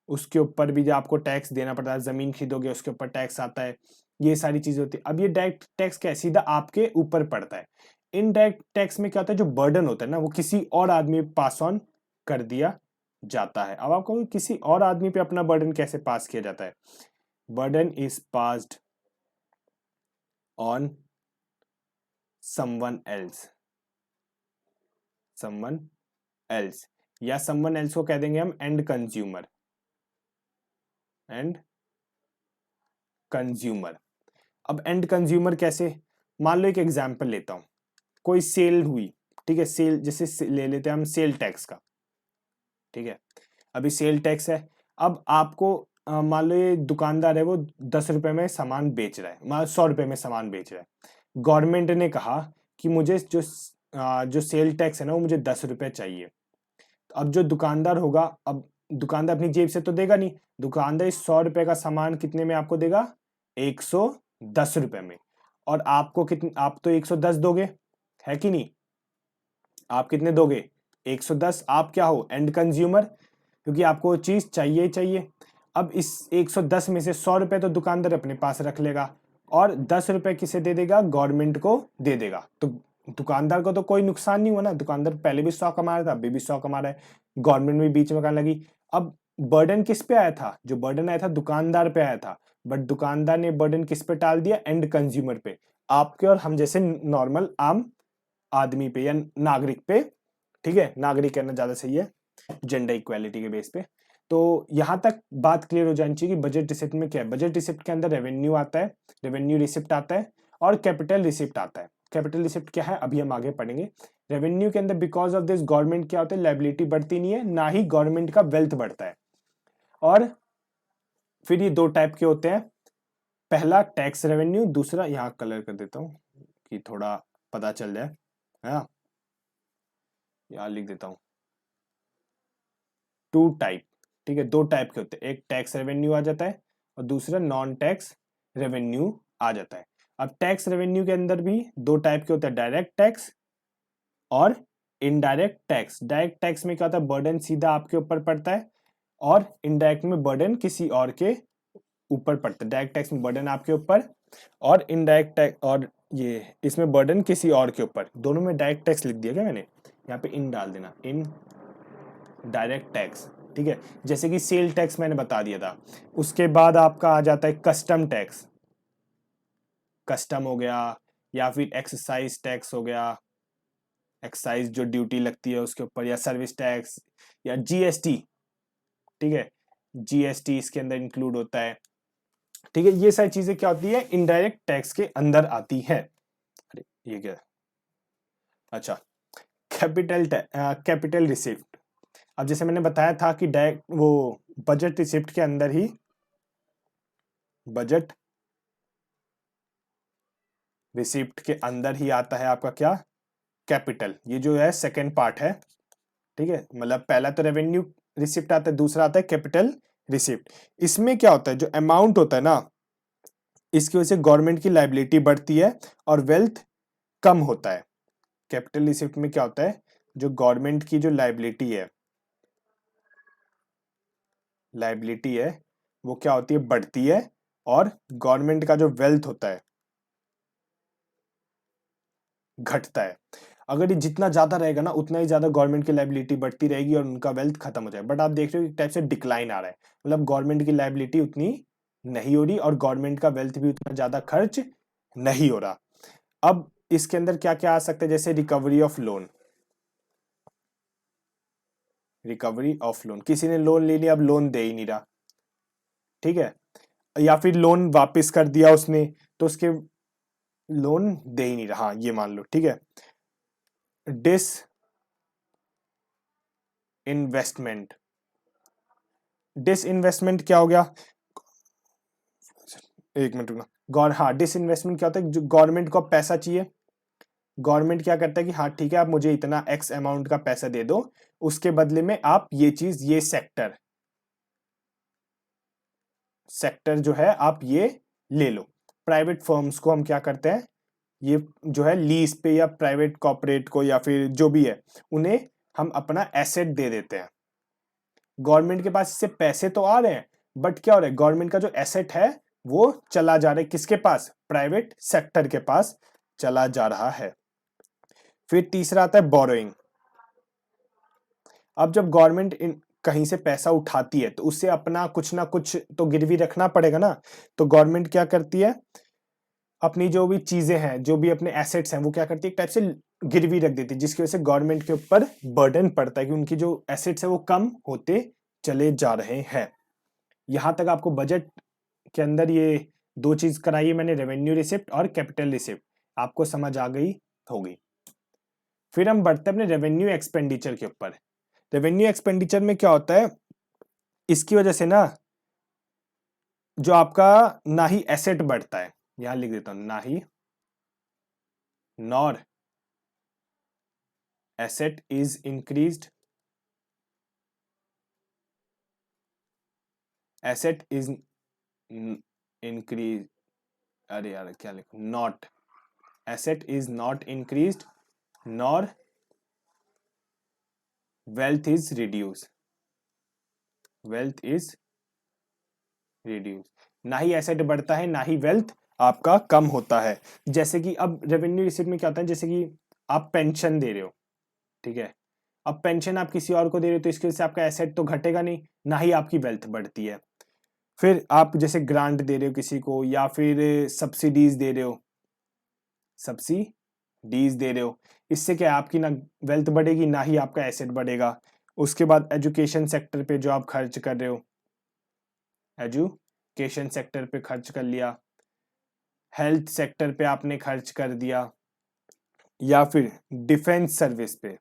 A: उसके ऊपर भी जो आपको टैक्स देना पड़ता है, जमीन खरीदोगे उसके ऊपर टैक्स आता है, ये सारी चीजें होती है। अब ये डायरेक्ट टैक्स क्या है, सीधा आपके ऊपर पड़ता है। इनडायरेक्ट टैक्स में क्या होता है, जो बर्डन होता है ना वो किसी और आदमी पास ऑन कर दिया जाता है। अब आपको किसी और आदमी पे अपना बर्डन कैसे पास किया जाता है, burden is passed on someone else, someone else, या समवन एल्स को कह देंगे हम एंड कंज्यूमर, एंड कंज्यूमर। अब एंड कंज्यूमर कैसे, मान लो एक एग्जांपल लेता हूं, कोई सेल हुई, ठीक है, सेल जैसे ले लेते हैं हम सेल टैक्स का, ठीक है। अभी सेल टैक्स है, अब आपको मान लो ये दुकानदार है वो 10 रुपए में सामान बेच रहा है, मान 100 रुपए में सामान बेच रहा है, गवर्नमेंट ने कहा कि मुझे जो सेल टैक्स है ना वो मुझे 10 रुपए चाहिए। तो अब जो दुकानदार होगा, अब दुकानदार अपनी जेब से तो देगा नहीं, दुकानदार इस 100 रुपए का सामान कितने में आपको देगा, 110 रुपए में। और आपको कितने, आप तो 110 दोगे, है कि नहीं, आप कितने दोगे, 110। आप क्या हो, एंड कंज्यूमर, क्योंकि आपको वो चीज चाहिए ही चाहिए। अब इस 110 में से 100 रुपए तो दुकानदार अपने पास रख लेगा और 10 रुपए किसे दे देगा, गवर्नमेंट को दे देगा। तो दुकानदार को तो कोई नुकसान नहीं हुआ ना, दुकानदार पहले भी 100 कमा रहा था, अभी भी 100 कमा रहा है, गवर्नमेंट भी बीच में करने लगी। अब बर्डन किस पे आया था, जो बर्डन आया था दुकानदार पे आया था, बट दुकानदार ने बर्डन किस पे टाल दिया, एंड कंज्यूमर पे, आपके और हम जैसे नॉर्मल आम आदमी पे या नागरिक पे। ठीक है, नागरिक कहना ज्यादा सही है, जेंडर इक्वालिटी के बेस पे। तो यहां तक बात क्लियर हो जानी चाहिए कि बजट रिसिप्ट में क्या है। बजट रिसिप्ट के अंदर रेवेन्यू आता है, रेवेन्यू रिसिप्ट आता है, और कैपिटल रिसिप्ट आता है। कैपिटल रिसिप्ट क्या है अभी हम आगे पढ़ेंगे। रेवेन्यू के अंदर बिकॉज ऑफ दिस गवर्नमेंट क्या होता है, लायबिलिटी बढ़ती नहीं है, ना ही गवर्नमेंट का वेल्थ बढ़ता है। और फिर ये दो टाइप के होते हैं, पहला टैक्स रेवेन्यू, दूसरा, यहाँ कलर कर देता हूँ कि थोड़ा पता चल जाए, है ना, यहाँ लिख देता हूँ, टू टाइप। ठीक है, दो टाइप के होते हैं, एक टैक्स रेवेन्यू आ जाता है और दूसरा नॉन टैक्स रेवेन्यू आ जाता है। अब टैक्स रेवेन्यू के अंदर भी दो टाइप के होते हैं, डायरेक्ट टैक्स और इनडायरेक्ट टैक्स। डायरेक्ट टैक्स में क्या होता है, बर्डन सीधा आपके ऊपर पड़ता है, और इनडायरेक्ट में बर्डन किसी और के ऊपर पड़ता है। डायरेक्ट टैक्स में बर्डन आपके ऊपर, और इनडायरेक्ट टैक्स, और ये इसमें बर्डन किसी और के ऊपर। दोनों में डायरेक्ट टैक्स लिख दिया क्या मैंने, यहाँ पे इन डाल देना, इन डायरेक्ट टैक्स। ठीक है, जैसे कि सेल टैक्स मैंने बता दिया था। उसके बाद आपका आ जाता है कस्टम टैक्स, कस्टम हो गया, या फिर एक्साइज टैक्स हो गया, एक्साइज जो ड्यूटी लगती है उसके ऊपर, या सर्विस टैक्स, या जीएसटी। ठीक है, जीएसटी इसके अंदर इंक्लूड होता है। ठीक है, ये सारी चीजें क्या होती है, इनडायरेक्ट टैक्स के अंदर आती है। अरे ये क्या है? अच्छा, कैपिटल रिसिप्ट। अब जैसे मैंने बताया था कि डायरेक्ट वो बजट रिसिप्ट के अंदर ही, बजट रिसिप्ट के अंदर ही आता है आपका क्या, कैपिटल। ये जो है सेकंड पार्ट है। ठीक है, मतलब पहला तो रेवेन्यू रिसिप्ट आता है, दूसरा आता है कैपिटल रिसिप्ट। इसमें क्या होता है, जो अमाउंट होता है ना, इसकी वजह से गवर्नमेंट की लायबिलिटी बढ़ती है और वेल्थ कम होता है। कैपिटल रिसिप्ट में क्या होता है, जो गवर्नमेंट की जो लायबिलिटी है वो क्या होती है, बढ़ती है, और गवर्नमेंट का जो वेल्थ होता है घटता है। अगर ये जितना ज्यादा रहेगा ना, उतना ही ज्यादा गवर्नमेंट की लायबिलिटी बढ़ती रहेगी और उनका वेल्थ खत्म हो जाएगा। बट आप देख रहे हो एक टाइप से डिक्लाइन आ रहा है, मतलब गवर्नमेंट की लायबिलिटी उतनी नहीं हो रही और गवर्नमेंट का वेल्थ भी उतना ज्यादा खर्च नहीं हो रहा। अब इसके अंदर क्या क्या आ सकता है, जैसे recovery of loan, recovery of loan, किसी ने लोन ले लिया, अब लोन दे ही नहीं रहा। ठीक है, या फिर लोन वापस कर दिया उसने, तो उसके लोन दे ही नहीं रहा, हाँ ये मान लो। ठीक है, डिस इन्वेस्टमेंट, डिस इन्वेस्टमेंट क्या हो गया, एक मिनट रुकना। हाँ, डिस इन्वेस्टमेंट क्या होता है, जो गवर्नमेंट को पैसा चाहिए, गवर्नमेंट क्या करता है कि हाँ ठीक है, आप मुझे इतना एक्स अमाउंट का पैसा दे दो, उसके बदले में आप ये चीज, ये सेक्टर जो है आप ये ले लो। प्राइवेट फर्म्स को हम क्या करते हैं, ये जो है लीज पे, या प्राइवेट कॉर्पोरेट को, या फिर जो भी है, उन्हें हम अपना एसेट दे देते हैं। गवर्नमेंट के पास इससे पैसे तो आ रहे हैं, बट क्या हो रहा है, गवर्नमेंट का जो एसेट है वो चला जा रहा है किसके पास, प्राइवेट सेक्टर के पास चला जा रहा है। फिर तीसरा आता है बोरोइंग। अब जब गवर्नमेंट कहीं से पैसा उठाती है तो उससे अपना कुछ ना कुछ तो गिरवी रखना पड़ेगा ना। तो गवर्नमेंट क्या करती है, अपनी जो भी चीजें हैं, जो भी अपने एसेट्स हैं, वो क्या करती है, एक टाइप से गिरवी रख देती है, जिसकी वजह से गवर्नमेंट के ऊपर बर्डन पड़ता है कि उनकी जो एसेट्स है वो कम होते चले जा रहे हैं। यहां तक आपको बजट के अंदर ये दो चीज कराई है मैंने, रेवेन्यू रिसिप्ट और कैपिटल रिसिप्ट, आपको समझ आ गई होगी। फिर हम बढ़ते हैं अपने रेवेन्यू एक्सपेंडिचर के ऊपर। रेवेन्यू एक्सपेंडिचर में क्या होता है, इसकी वजह से ना जो आपका ना ही एसेट बढ़ता है, यहां लिख देता हूं, ना ही nor asset is increased, asset is increased, अरे यार क्या लिखूं, not asset is not increased nor wealth is reduced, wealth is reduced, ना ही एसेट बढ़ता है ना ही वेल्थ आपका कम होता है। जैसे कि अब रेवेन्यू रिसिप्ट में क्या होता है, जैसे कि आप पेंशन दे रहे हो, ठीक है, अब पेंशन आप किसी और को दे रहे हो तो इसकी वजह से आपका एसेट तो घटेगा नहीं, ना ही आपकी वेल्थ बढ़ती है। फिर आप जैसे ग्रांट दे रहे हो किसी को या फिर सब्सिडीज दे रहे हो, सब्सिडीज दे रहे हो, इससे क्या है आपकी ना वेल्थ बढ़ेगी ना ही आपका एसेट बढ़ेगा। उसके बाद एजुकेशन सेक्टर पे जो आप खर्च कर रहे हो, एजुकेशन सेक्टर पे खर्च कर लिया, हेल्थ सेक्टर पे आपने खर्च कर दिया, या फिर डिफेंस सर्विस पे,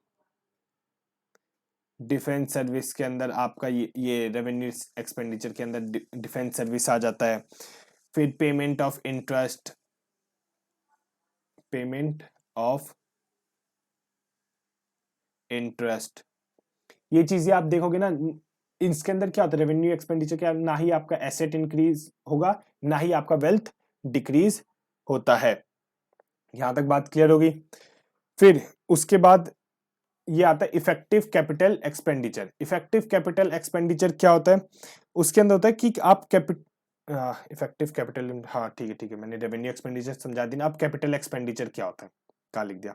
A: डिफेंस सर्विस के अंदर आपका ये रेवेन्यू एक्सपेंडिचर के अंदर डिफेंस सर्विस आ जाता है। फिर payment of interest, payment of interest, ये चीजें आप देखोगे ना, इसके अंदर क्या होता है रेवेन्यू एक्सपेंडिचर, क्या ना ही आपका एसेट इंक्रीज होगा ना ही आपका वेल्थ डिक्रीज होता है। यहां तक बात क्लियर होगी। फिर उसके बाद ये आता है effective capital expenditure. Effective capital expenditure क्या होता है, उसके अंदर होता है कि आप इफेक्टिव कैपिटल, हाँ ठीक है मैंने रेवेन्यू एक्सपेंडिचर समझा दिया। अब कैपिटल एक्सपेंडिचर क्या होता है, क्या लिख दिया।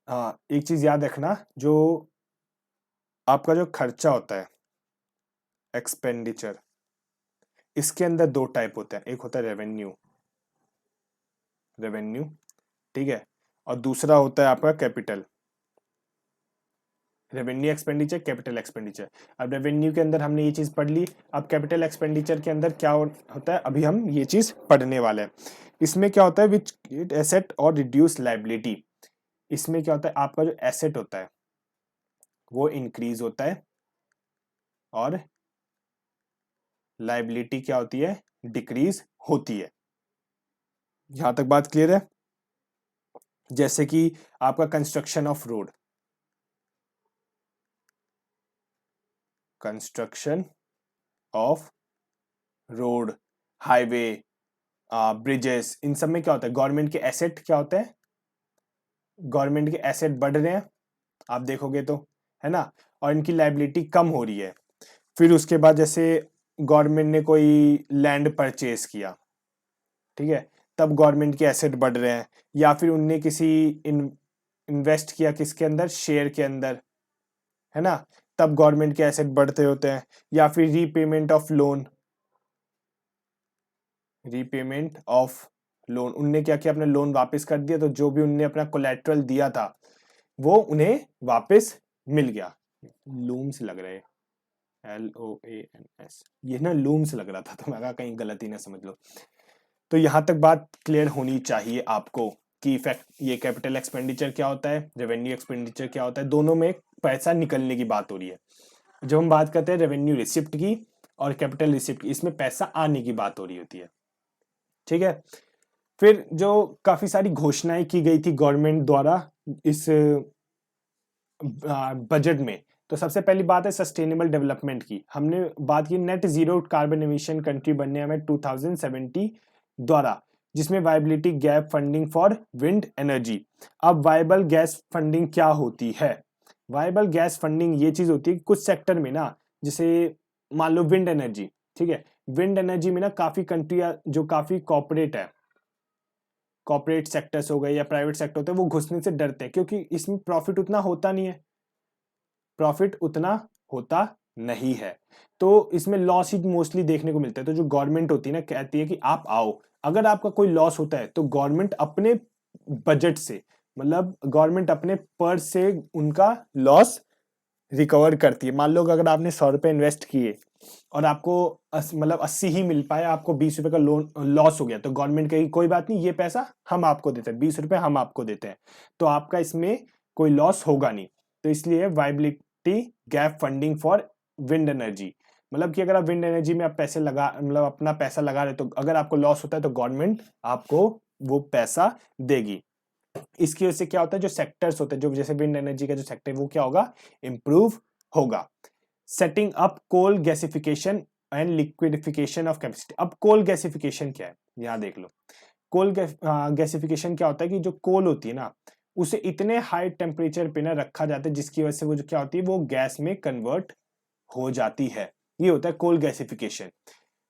A: हाँ एक चीज याद रखना, जो आपका जो खर्चा होता है एक्सपेंडिचर, इसके अंदर दो टाइप होते हैं, एक होता है रेवेन्यू, रेवेन्यू ठीक है, और दूसरा होता है आपका capital, revenue expenditure, capital expenditure. अब रेवेन्यू के अंदर हमने ये चीज पढ़ ली, अब कैपिटल एक्सपेंडिचर के अंदर क्या होता है अभी हम ये चीज पढ़ने वाले हैं। इसमें क्या होता है विच एसेट और रिड्यूस लाइबिलिटी, इसमें क्या होता है आपका जो एसेट होता है वो इंक्रीज होता है और लाइबिलिटी क्या होती है, डिक्रीज होती है। यहां तक बात क्लियर है। जैसे कि आपका construction of road, construction of road, highway, bridges, इन सब में क्या होता है गवर्नमेंट के एसेट क्या होते हैं, गवर्नमेंट के एसेट बढ़ रहे हैं आप देखोगे तो, है ना, और इनकी लाइबिलिटी कम हो रही है। फिर उसके बाद जैसे गवर्नमेंट ने कोई लैंड परचेज किया, ठीक है, तब गवर्नमेंट के एसेट बढ़ रहे हैं, या फिर उनने किसी इन्वेस्ट किया किसके अंदर, शेयर के अंदर, है ना, तब गवर्नमेंट के एसेट बढ़ते होते हैं। या फिर repayment of loan, repayment of loan, उनने क्या किया अपना लोन वापस कर दिया, तो जो भी उनने अपना कोलैटरल दिया था वो उन्हें वापस मिल गया। लूम्स लग रहे, LOANS, ये ना लूम्स लग रहा था तो मैं कहा कहीं गलती ना समझ लो। तो यहां तक बात क्लियर होनी चाहिए आपको कि इफेक्ट ये कैपिटल एक्सपेंडिचर क्या होता है, रेवेन्यू एक्सपेंडिचर क्या होता है, दोनों में पैसा निकलने की बात हो रही है। जब हम बात करते हैं रेवेन्यू रिसिप्ट की और कैपिटल रिसिप्ट की, इसमें पैसा आने की बात हो रही होती है, ठीक है। फिर जो काफी सारी घोषणाएं की गई थी गवर्नमेंट द्वारा इस बजट में, तो सबसे पहली बात है सस्टेनेबल डेवलपमेंट की। हमने बात की net zero carbon emission country बनने में 2070 द्वारा, जिसमें viability gap funding for wind energy. अब वायबल गैस फंडिंग क्या होती है, वायबल गैस फंडिंग ये चीज होती है कुछ सेक्टर में ना, जैसे मान लो विंड एनर्जी, ठीक है, विंड एनर्जी में ना काफी कंट्रियां जो काफी कॉर्पोरेट है, कॉर्पोरेट सेक्टर्स हो गए या प्राइवेट सेक्टर होते हैं, वो घुसने से डरते हैं क्योंकि इसमें प्रॉफिट उतना होता नहीं है, प्रॉफिट उतना होता नहीं है, तो इसमें लॉस ही मोस्टली देखने को मिलता है। तो जो गवर्नमेंट होती है ना कहती है कि आप आओ, अगर आपका कोई लॉस होता है तो गवर्नमेंट अपने बजट से, मतलब गवर्नमेंट अपने पर्स से उनका लॉस रिकवर करती है। मान लो अगर आपने 100 रुपए इन्वेस्ट किए और आपको मतलब 80 ही मिल पाए, आपको 20 रुपए का लोन लॉस हो गया, तो गवर्नमेंट कहेगी कोई बात नहीं, ये पैसा हम आपको देते हैं, 20 रुपए हम आपको देते हैं, तो आपका इसमें कोई लॉस होगा नहीं। तो इसलिए viability gap funding for wind energy, मतलब कि अगर आप विंड एनर्जी में आप पैसे लगा, मतलब अपना पैसा लगा रहे, तो अगर आपको लॉस होता है तो गवर्नमेंट आपको वो पैसा देगी। इसकी वजह से क्या होता है, जो सेक्टर्स होते हैं, जो जैसे विंड एनर्जी का जो सेक्टर है वो क्या होगा, इंप्रूव होगा। Setting up coal gasification and liquefaction of capacity. अब कोल गैसिफिकेशन क्या है, यहाँ देख लो। कोल गैसिफिकेशन क्या होता है कि जो कोल होती है ना, उसे इतने हाई टेम्परेचर पे ना रखा जाता है जिसकी वजह से वो जो क्या होती है, वो गैस में कन्वर्ट हो जाती है। ये होता है coal gasification.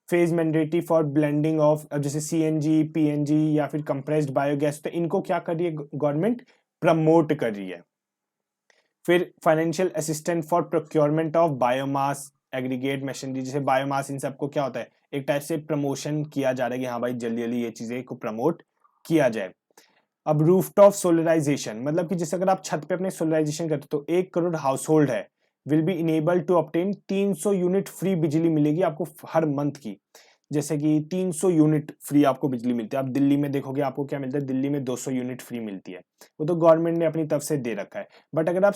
A: Phase mandatory for blending of, अब जैसे सीएनजी, पीएनजी या फिर कंप्रेस्ड बायोगैस, तो इनको क्या कर रही है गवर्नमेंट, प्रमोट कर रही है। फिर financial assistant for procurement of biomass aggregate machinery, जैसे बायोमास, इन सबको क्या होता है, एक टाइप से प्रमोशन किया जा रहा है कि हाँ भाई जल्दी जल्दी ये चीजें को प्रमोट किया जाए। अब रूफटॉप सोलराइजेशन, मतलब कि जैसे अगर आप छत पे अपने सोलराइजेशन करते हो तो 1 करोड़ हाउस होल्ड है will be enable to obtain 300 unit free बिजली मिलेगी आपको हर मंथ की। जैसे कि 300 यूनिट फ्री आपको बिजली मिलती है। आप दिल्ली में देखोगे आपको क्या मिलता है, दिल्ली में 200 यूनिट फ्री मिलती है, वो तो गवर्नमेंट ने अपनी तरफ से दे रखा है। बट अगर आप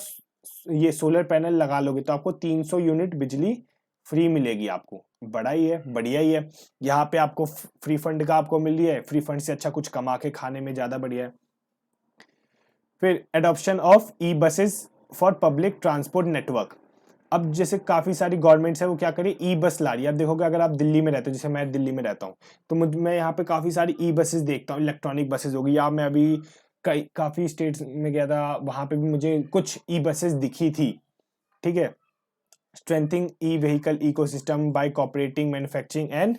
A: ये सोलर पैनल लगा लोगे तो आपको 300 यूनिट बिजली फ्री मिलेगी आपको। बड़ा ही है, बढ़िया ही है। यहाँ पे आपको फ्री फंड का आपको मिल रही है, फ्री फंड से अच्छा कुछ कमा के खाने में ज्यादा बढ़िया है। फिर adoption of e buses for public transport network. अब जैसे काफी सारी गवर्नमेंट्स है वो क्या करी, ई बस ला रही है। अब देखोगे अगर आप दिल्ली में रहते हो, जैसे मैं दिल्ली में रहता हूँ, तो मैं यहाँ पे काफी सारी ई बसेस देखता हूँ, इलेक्ट्रॉनिक बसेस होगी। या मैं अभी काफी स्टेट्स में गया था, वहां पे भी मुझे कुछ ई बसेस दिखी थी। ठीक है। Strengthening E vehicle ecosystem by cooperating manufacturing and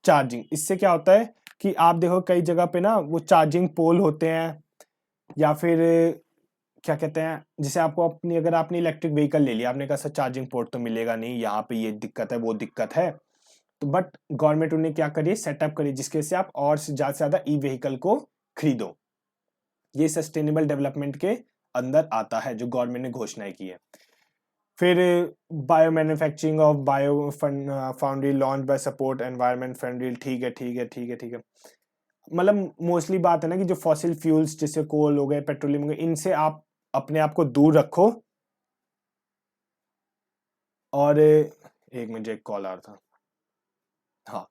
A: charging. इससे क्या होता है कि आप देखो कई जगह पे ना वो चार्जिंग पोल होते हैं, या फिर क्या कहते हैं, जैसे आपको अपनी, अगर आपने इलेक्ट्रिक व्हीकल ले लिया, आपने कहा सर चार्जिंग पोर्ट तो मिलेगा नहीं, यहाँ पे ये दिक्कत है वो दिक्कत है, तो बट गवर्नमेंट उन्हें क्या करिए, सेटअप करिए जिसके से आप और ज्यादा से ज्यादा ई व्हीकल को खरीदो। ये सस्टेनेबल डेवलपमेंट के अंदर आता है जो गवर्नमेंट ने घोषणाएं की है। फिर bio manufacturing of bio foundry launch by support environment friendly. ठीक है ठीक है ठीक है ठीक है। मतलब मोस्टली बात है ना कि जो फॉसिल फ्यूल्स जैसे कोल हो गए, पेट्रोलियम हो गए, इनसे आप अपने आप को दूर रखो। और एक मिनट, एक कॉल आ रहा था, हाँ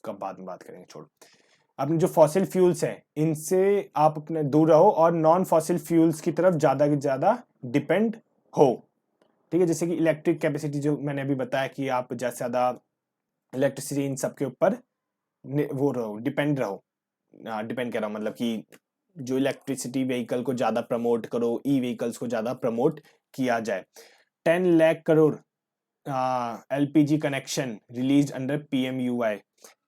A: कब बाद में बात करेंगे, छोड़ो। अपने जो फॉसिल फ्यूल्स हैं इनसे आप अपने दूर रहो और नॉन फॉसिल फ्यूल्स की तरफ ज्यादा से ज्यादा डिपेंड हो। ठीक है। जैसे कि इलेक्ट्रिक कैपेसिटी जो मैंने अभी बताया कि आप ज्यादा से ज्यादा इलेक्ट्रिसिटी इन सब के ऊपर वो रहो, डिपेंड रहो। डिपेंड कर रहा हूँ मतलब कि जो इलेक्ट्रिसिटी व्हीकल को ज्यादा प्रमोट करो, ई व्हीकल्स को ज्यादा प्रमोट किया जाए। 10 lakh crore LPG connection release under PMUI.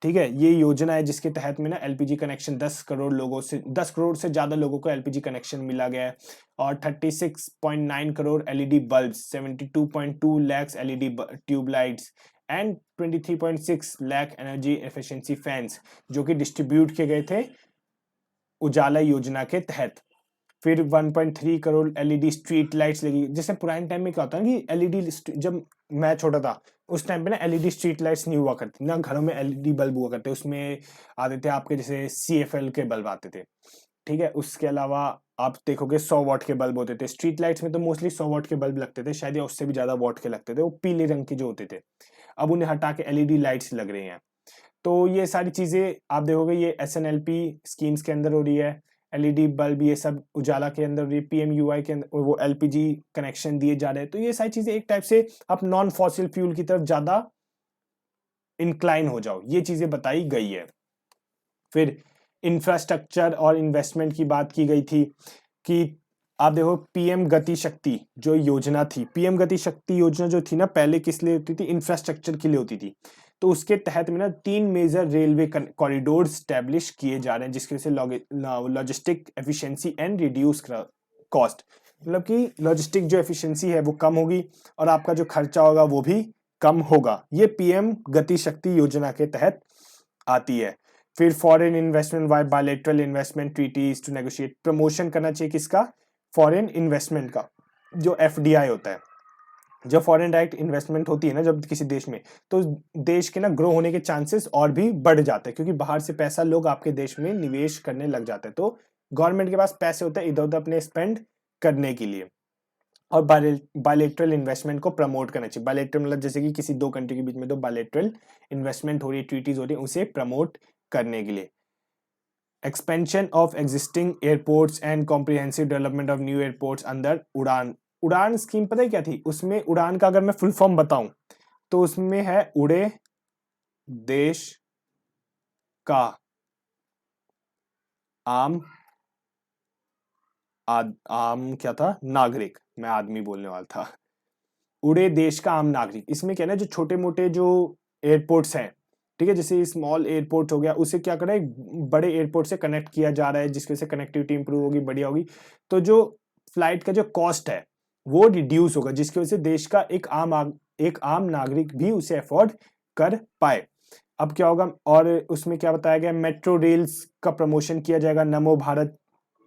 A: ठीक है। ये योजना है जिसके तहत में ना एलपीजी कनेक्शन 10 करोड़ से ज्यादा लोगों को एलपीजी कनेक्शन मिला गया है। और 36.9 crore LED bulb, 72.2 lakh LED tubelights and 23.6 lakh energy efficiency fans जो कि डिस्ट्रीब्यूट किए गए थे उजाला योजना के तहत। फिर 1.3 करोड़ एलईडी स्ट्रीट लाइट्स लगी। जैसे पुराने टाइम में क्या होता है कि एलईडी, जब मैं छोटा था उस टाइम पे ना एलईडी स्ट्रीट लाइट्स नहीं हुआ करती ना, घरों में एलईडी बल्ब हुआ करते, उसमें आते थे आपके जैसे सीएफएल के बल्ब आते थे। ठीक है। उसके अलावा आप देखोगे 100 वॉट के बल्ब होते थे। स्ट्रीट लाइट्स में तो मोस्टली 100 वॉट के बल्ब लगते थे, शायद या उससे भी ज्यादा वॉट के लगते थे, वो पीले रंग के जो होते थे। अब उन्हें हटा के एलईडी लाइट्स लग रही हैं। तो ये सारी चीजें आप देखोगे ये एसएनएलपी स्कीम्स के अंदर हो रही है। एलईडी बल्ब ये सब उजाला के अंदर हो रही है, पीएमयूआई के अंदर वो एलपीजी कनेक्शन दिए जा रहे हैं। तो ये सारी चीजें एक टाइप से आप नॉन फॉसिल फ्यूल की तरफ ज्यादा इंक्लाइन हो जाओ, ये चीजें बताई गई है। फिर इंफ्रास्ट्रक्चर और इन्वेस्टमेंट की बात की गई थी कि आप देखो पीएम गति शक्ति जो योजना थी, पीएम गति शक्ति योजना जो थी ना, पहले किस लिए होती थी, इंफ्रास्ट्रक्चर के लिए होती थी। तो उसके तहत में ना 3 मेजर रेलवे कॉरिडोर स्टैब्लिश किए जा रहे हैं जिसकी वजह से logistic efficiency and reduce cost, मतलब कि लॉजिस्टिक जो एफिशिएंसी है वो कम होगी और आपका जो खर्चा होगा वो भी कम होगा। ये पीएम गति शक्ति योजना के तहत आती है। फिर foreign investment by bilateral investment treaties to negotiate, promotion करना चाहिए किसका, फॉरेन इन्वेस्टमेंट का, जो एफडीआई होता है। जब फॉरेन डायरेक्ट इन्वेस्टमेंट होती है ना जब किसी देश में, तो देश के ना ग्रो होने के चांसेस और भी बढ़ जाते हैं क्योंकि बाहर से पैसा लोग आपके देश में निवेश करने लग जाते हैं। तो गवर्नमेंट के पास पैसे होते हैं इधर उधर अपने स्पेंड करने के लिए। और बायलैटरल इन्वेस्टमेंट को प्रमोट करना चाहिए। बायलैटरल मतलब जैसे कि किसी दो कंट्री के बीच में दो बायलैटरल इन्वेस्टमेंट हो रही है, ट्रीटीज हो रही है, उसे प्रमोट करने के लिए। Expansion of existing airports and comprehensive development of new airports under उड़ान। उड़ान स्कीम पता है क्या थी उसमें? उड़ान का अगर मैं फुल फॉर्म बताऊं तो उसमें है उड़े देश का आम आम क्या था, नागरिक, मैं आदमी बोलने वाला था। उड़े देश का आम नागरिक, इसमें क्या है ना, जो छोटे मोटे जो एयरपोर्ट्स हैं, ठीक है, जैसे स्मॉल एयरपोर्ट हो गया, उसे क्या कर रहा है, बड़े एयरपोर्ट से कनेक्ट किया जा रहा है, जिसकी वजह से कनेक्टिविटी इंप्रूव होगी, बढ़िया होगी। तो जो फ्लाइट का जो कॉस्ट है वो रिड्यूस होगा, जिसकी वजह से देश का एक आम नागरिक भी उसे अफोर्ड कर पाए। अब क्या होगा, और उसमें क्या बताया गया, मेट्रो रेल्स का प्रमोशन किया जाएगा, नमो भारत,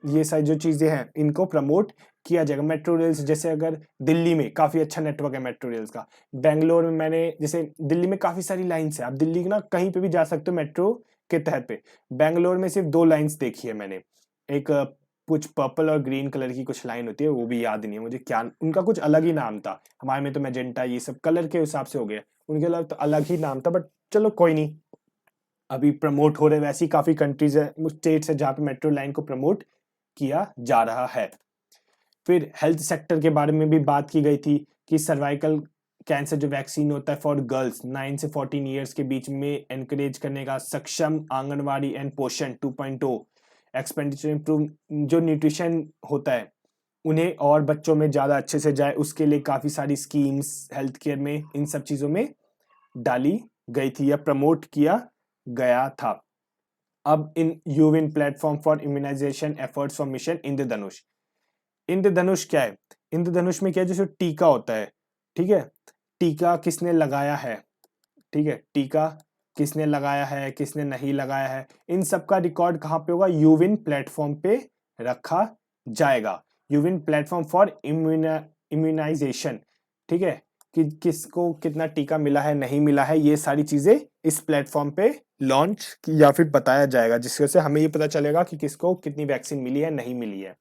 A: ये सारी जो चीजें हैं इनको प्रमोट किया जाएगा। मेट्रो रेल्स, जैसे अगर दिल्ली में काफी अच्छा नेटवर्क है मेट्रो रेल्स का, बेंगलोर में मैंने, जैसे दिल्ली में काफी सारी लाइन्स है, आप दिल्ली ना कहीं पे भी जा सकते हो मेट्रो के तहत पे। बेंगलोर में सिर्फ 2 लाइन्स देखी है मैंने, एक कुछ पर्पल और ग्रीन कलर की कुछ लाइन होती है, वो भी याद नहीं है मुझे क्या, उनका कुछ अलग ही नाम था, हमारे में तो मैजेंटा ये सब कलर के हिसाब से हो गया, उनके अलग तो अलग ही नाम था, बट चलो कोई नहीं, अभी प्रमोट हो रहे, वैसी काफी कंट्रीज है, स्टेट्स है जहाँ पे मेट्रो लाइन को प्रमोट किया जा रहा है। फिर हेल्थ सेक्टर के बारे में भी बात की गई थी कि सर्वाइकल कैंसर जो वैक्सीन होता है फॉर गर्ल्स 9 से 14 ईयर्स के बीच में एनकरेज करने का, सक्षम आंगनवाड़ी एंड पोषण 2.0, एक्सपेंडिचर इंप्रूव, जो न्यूट्रिशन होता है उन्हें और बच्चों में ज़्यादा अच्छे से जाए, उसके लिए काफ़ी सारी स्कीम्स हेल्थ केयर में इन सब चीज़ों में डाली गई थी या प्रमोट किया गया था। अब इन यूविन platform for immunisation efforts for Mission Indradhanush. Indradhanush क्या है? इंद्रधनुष में क्या है, जैसे टीका होता है, ठीक है, टीका किसने लगाया है, ठीक है, टीका किसने लगाया है, किसने नहीं लगाया है, इन सब का रिकॉर्ड कहाँ पे होगा, यूविन प्लेटफॉर्म पे रखा जाएगा। यूविन प्लेटफॉर्म फॉर इम्यूनाइजेशन, ठीक है, कि किसको कितना टीका मिला है, नहीं मिला है, ये सारी चीजें इस प्लेटफॉर्म पे लॉन्च या फिर बताया जाएगा, जिसकी वजह से हमें ये पता चलेगा कि किसको कितनी वैक्सीन मिली है, नहीं मिली है।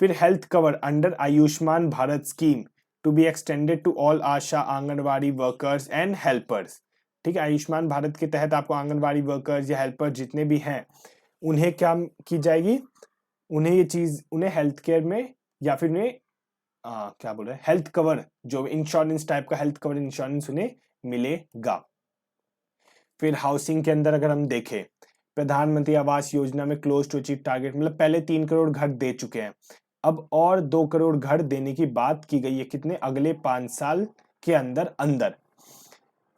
A: फिर health cover under Ayushman Bharat scheme to be extended to all ASHA Anganwadi workers and helpers, ठीक है, आयुष्मान भारत के तहत आपको आंगनवाड़ी वर्कर्स या हेल्पर जितने भी हैं उन्हें क्या की जाएगी, उन्हें ये चीज, उन्हें हेल्थ केयर में या फिर उन्हें क्या बोल रहे हैं, हेल्थ कवर, जो इंश्योरेंस टाइप का हेल्थ कवर इंश्योरेंस उन्हें मिलेगा। फिर हाउसिंग के अंदर अगर हम देखें, प्रधानमंत्री आवास योजना में क्लोज टू अचीव टारगेट, मतलब पहले 3 करोड़ घर दे चुके हैं, अब और 2 करोड़ घर देने की बात की गई है, कितने, अगले 5 साल के अंदर अंदर।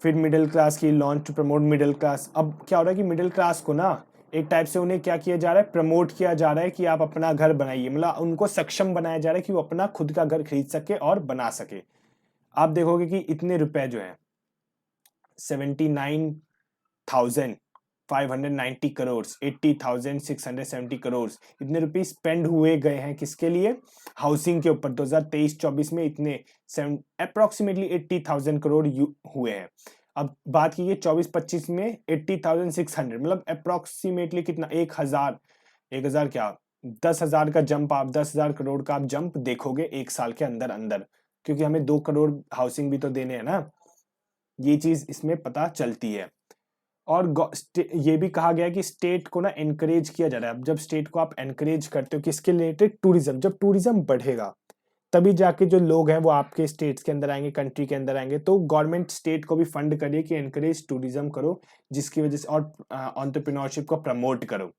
A: फिर मिडिल क्लास की launch to promote middle class. अब क्या हो रहा है कि मिडिल क्लास को ना एक टाइप से उन्हें क्या किया जा रहा है, प्रमोट किया जा रहा है कि आप अपना घर बनाइए, मतलब उनको सक्षम बनाया जा रहा है कि वो अपना खुद का घर खरीद सके और बना सके। आप देखोगे कि इतने रुपए जो है 79,590 करोड़, 80,670 करोड़, इतने रुपए स्पेंड हुए गए हैं किसके लिए, हाउसिंग के ऊपर। 2023-24 में इतने अप्रोक्सीमेटली 80,000 करोड़ हुए हैं। अब बात कीजिए 24-25 में 80,600, मतलब अप्रोक्सीमेटली कितना, 1,000 क्या, 10,000 का जंप, आप 10,000 करोड़ का आप जंप देखोगे एक साल के अंदर अंदर, क्योंकि हमें 2 करोड़ हाउसिंग भी तो देने हैं ना, ये चीज इसमें पता चलती है। और ये भी कहा गया है कि स्टेट को ना एनकरेज किया जा रहा है। अब जब स्टेट को आप एनकरेज करते हो किसके रिलेटेड, टूरिज्म, जब टूरिज्म बढ़ेगा तभी जाके जो लोग हैं वो आपके स्टेट्स के अंदर आएंगे, कंट्री के अंदर आएंगे, तो गवर्नमेंट स्टेट को भी फंड करिए कि एनकरेज टूरिज्म करो, जिसकी वजह से, और एंटरप्रेन्योरशिप को प्रमोट करो।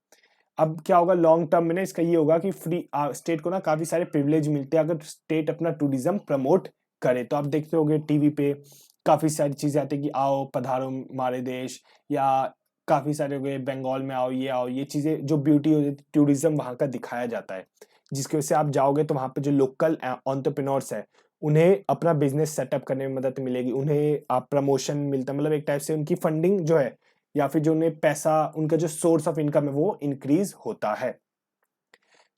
A: अब क्या होगा लॉन्ग टर्म में ना, इसका ये होगा कि फ्री स्टेट को ना काफी सारे प्रिविलेज मिलते हैं अगर स्टेट अपना टूरिज्म प्रमोट करे। तो आप देखते होंगे टीवी पे काफी सारी चीजें आती है कि आओ पधारो हमारे देश, या काफी सारे हो गए बंगाल में आओ, ये चीजें जो ब्यूटी हो जाती, टूरिज्म वहां का दिखाया जाता है, जिसकी वजह से आप जाओगे तो वहां पे जो लोकल एंटरप्रेन्योर्स है उन्हें अपना बिजनेस सेटअप करने में मदद मिलेगी, उन्हें आप प्रमोशन मिलता है, मतलब एक टाइप से उनकी फंडिंग जो है या फिर जो उन्हें पैसा, उनका जो सोर्स ऑफ इनकम है वो इंक्रीज होता है।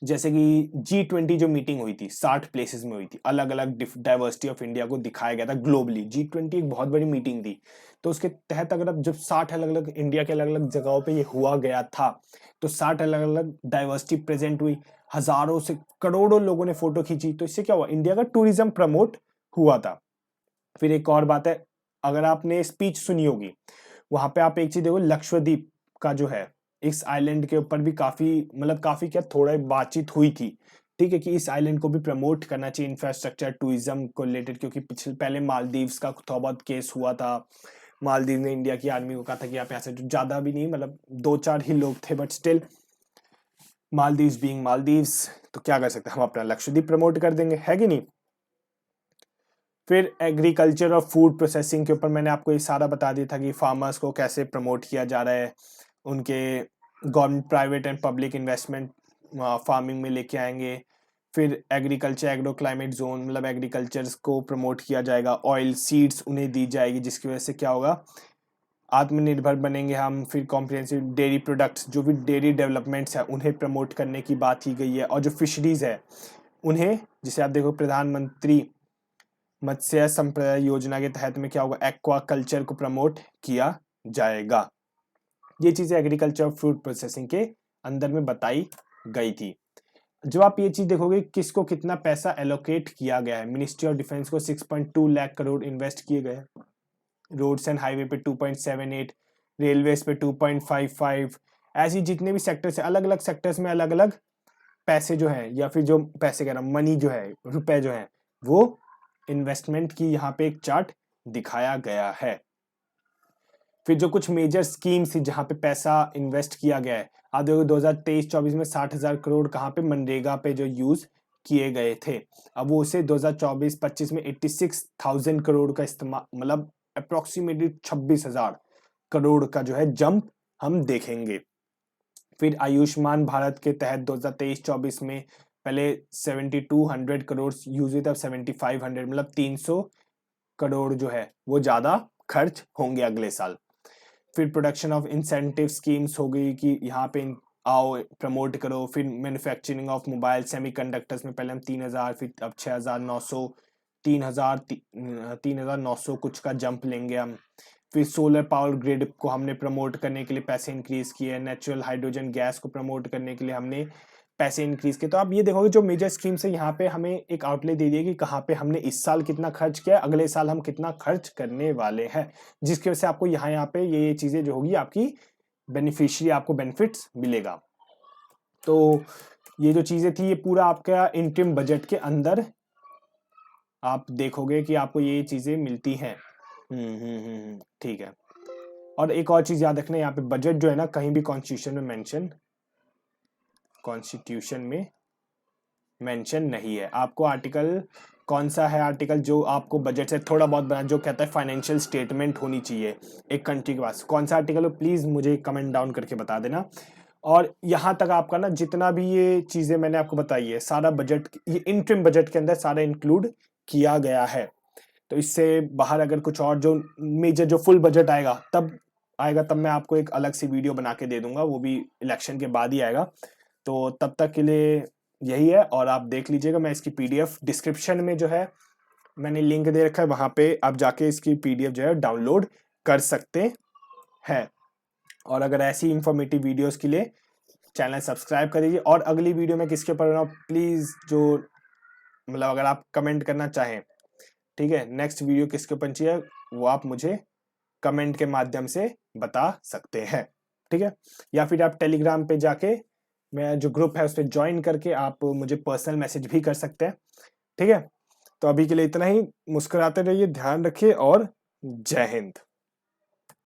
A: जैसे कि G20 जो मीटिंग हुई थी 60 प्लेसेस में हुई थी, अलग अलग डाइवर्सिटी ऑफ इंडिया को दिखाया गया था ग्लोबली। G20 एक बहुत बड़ी मीटिंग थी, तो उसके तहत अगर अब जब 60 अलग अलग इंडिया के अलग अलग जगहों पे ये हुआ गया था, तो 60 अलग अलग डाइवर्सिटी प्रेजेंट हुई, हजारों से करोड़ों लोगों ने फोटो खींची, तो इससे क्या हुआ, इंडिया का टूरिज्म प्रमोट हुआ था। फिर एक और बात है, अगर आपने स्पीच सुनी होगी, वहां पे आप एक चीज देखो, लक्षद्वीप का जो है इस आइलैंड के ऊपर भी काफी क्या थोड़ा बातचीत हुई थी, ठीक है, कि इस आइलैंड को भी प्रमोट करना चाहिए इंफ्रास्ट्रक्चर टूरिज्म को रिलेटेड, क्योंकि पहले मालदीव्स का थोड़ा बहुत केस हुआ था। मालदीव ने इंडिया की आर्मी को कहा था कि आप यहाँ से, ज्यादा भी नहीं, मतलब 2-4 ही लोग थे, but still Maldives being Maldives, तो क्या कर सकते हैं, हम अपना लक्षद्वीप प्रमोट कर देंगे, है कि नहीं। फिर एग्रीकल्चर और फूड प्रोसेसिंग के ऊपर मैंने आपको ये सारा बता दिया था कि फार्मर्स को कैसे प्रमोट किया जा रहा है, उनके government private and public investment farming में लेके आएंगे। फिर एग्रीकल्चर एग्रो क्लाइमेट जोन, मतलब एग्रीकल्चर को प्रमोट किया जाएगा, ऑयल सीड्स उन्हें दी जाएगी, जिसकी वजह से क्या होगा, आत्मनिर्भर बनेंगे हम। फिर कॉम्प्रिहेंसिव डेयरी प्रोडक्ट्स, जो भी डेयरी डेवलपमेंट्स है उन्हें प्रमोट करने की बात की गई है। और जो फिशरीज है उन्हें, जिसे आप देखो प्रधानमंत्री मत्स्य संपदा योजना के तहत में क्या होगा, एक्वा कल्चर को प्रमोट किया जाएगा। ये चीजें एग्रीकल्चर और फूड प्रोसेसिंग के अंदर में बताई गई थी। जब आप ये चीज देखोगे किसको कितना पैसा एलोकेट किया गया है, मिनिस्ट्री ऑफ डिफेंस को 6.2 लाख करोड़ इन्वेस्ट किए गए, रोड्स एंड हाईवे पे 2.78, रेलवेज पे 2.55, ऐसी जितने भी सेक्टर्स है, अलग अलग सेक्टर्स में अलग अलग पैसे जो है, या फिर जो पैसे कह रहा हूं, मनी जो है, रुपए जो है, वो इन्वेस्टमेंट की यहाँ पे एक चार्ट दिखाया गया है। फिर जो कुछ मेजर स्कीम्स थी जहां पे पैसा इन्वेस्ट किया गया है, आप देखो 2023-24 में 60,000 करोड़ कहाँ पे मनरेगा पे जो यूज किए गए थे, अब वो उसे 2024-25 में 86,000 करोड़ का इस्तेमाल, मतलब अप्रोक्सीमेटली 26,000 करोड़ का जो है जंप हम देखेंगे। फिर आयुष्मान भारत के तहत 2023-24 में पहले 7200 करोड़ यूज हुए थे, अब 7500, मतलब 300 करोड़ जो है वो ज्यादा खर्च होंगे अगले साल। फिर प्रोडक्शन ऑफ इंसेंटिव स्कीम्स हो गई कि यहाँ पे आओ प्रमोट करो। फिर मैन्युफैक्चरिंग ऑफ मोबाइल सेमीकंडक्टर्स में पहले हम 3,000, फिर अब 6,900, 3,900 कुछ का जंप लेंगे हम। फिर सोलर पावर ग्रिड को हमने प्रमोट करने के लिए पैसे इंक्रीज किए, नेचुरल हाइड्रोजन गैस को प्रमोट करने के लिए हमने पैसे इंक्रीज किए। तो आप ये देखोगे जो मेजर स्कीम्स है यहाँ पे हमें एक आउटले दे दिया कि कहाँ पे हमने इस साल कितना खर्च किया, अगले साल हम कितना खर्च करने वाले हैं, जिसकी वजह से आपको यहाँ पे ये चीजें जो होगी आपकी बेनिफिशियरी, आपको बेनिफिट्स मिलेगा। तो ये जो चीजें थी ये पूरा आपका इंटरिम बजट के अंदर आप देखोगे कि आपको ये चीजें मिलती हैं। ठीक है। और एक और चीज याद रखना, यहाँ पे बजट जो है ना कहीं भी कॉन्स्टिट्यूशन में मेंशन नहीं है। आपको आर्टिकल कौन सा है, आर्टिकल जो आपको बजट से थोड़ा बहुत बना, जो कहता है फाइनेंशियल स्टेटमेंट होनी चाहिए एक कंट्री के पास, कौन सा आर्टिकल हो प्लीज मुझे कमेंट डाउन करके बता देना। और यहाँ तक आपका ना जितना भी ये चीजें मैंने आपको बताई है सारा बजट, ये इंटरिम बजट के अंदर सारा इंक्लूड किया गया है। तो इससे बाहर अगर कुछ और जो मेजर जो फुल बजट आएगा तब मैं आपको एक अलग सी वीडियो बना के दे दूंगा, वो भी इलेक्शन के बाद ही आएगा। तो तब तक के लिए यही है, और आप देख लीजिएगा, मैं इसकी पीडीएफ डिस्क्रिप्शन में जो है मैंने लिंक दे रखा है, वहां पे आप जाके इसकी पीडीएफ जो है डाउनलोड कर सकते हैं। और अगर ऐसी इंफॉर्मेटिव वीडियोस के लिए चैनल सब्सक्राइब कर दीजिए। और अगली वीडियो में किसके ऊपर बनाऊं प्लीज, जो मतलब अगर आप कमेंट करना चाहें, ठीक है, नेक्स्ट वीडियो किसके ऊपर चाहिए वो आप मुझे कमेंट के माध्यम से बता सकते हैं, ठीक है। या फिर आप टेलीग्राम पे जाके मैं जो ग्रुप है उस पर ज्वाइन करके आप मुझे पर्सनल मैसेज भी कर सकते हैं, ठीक है। तो अभी के लिए इतना ही, मुस्कुराते रहिए, ध्यान रखिए और जय हिंद।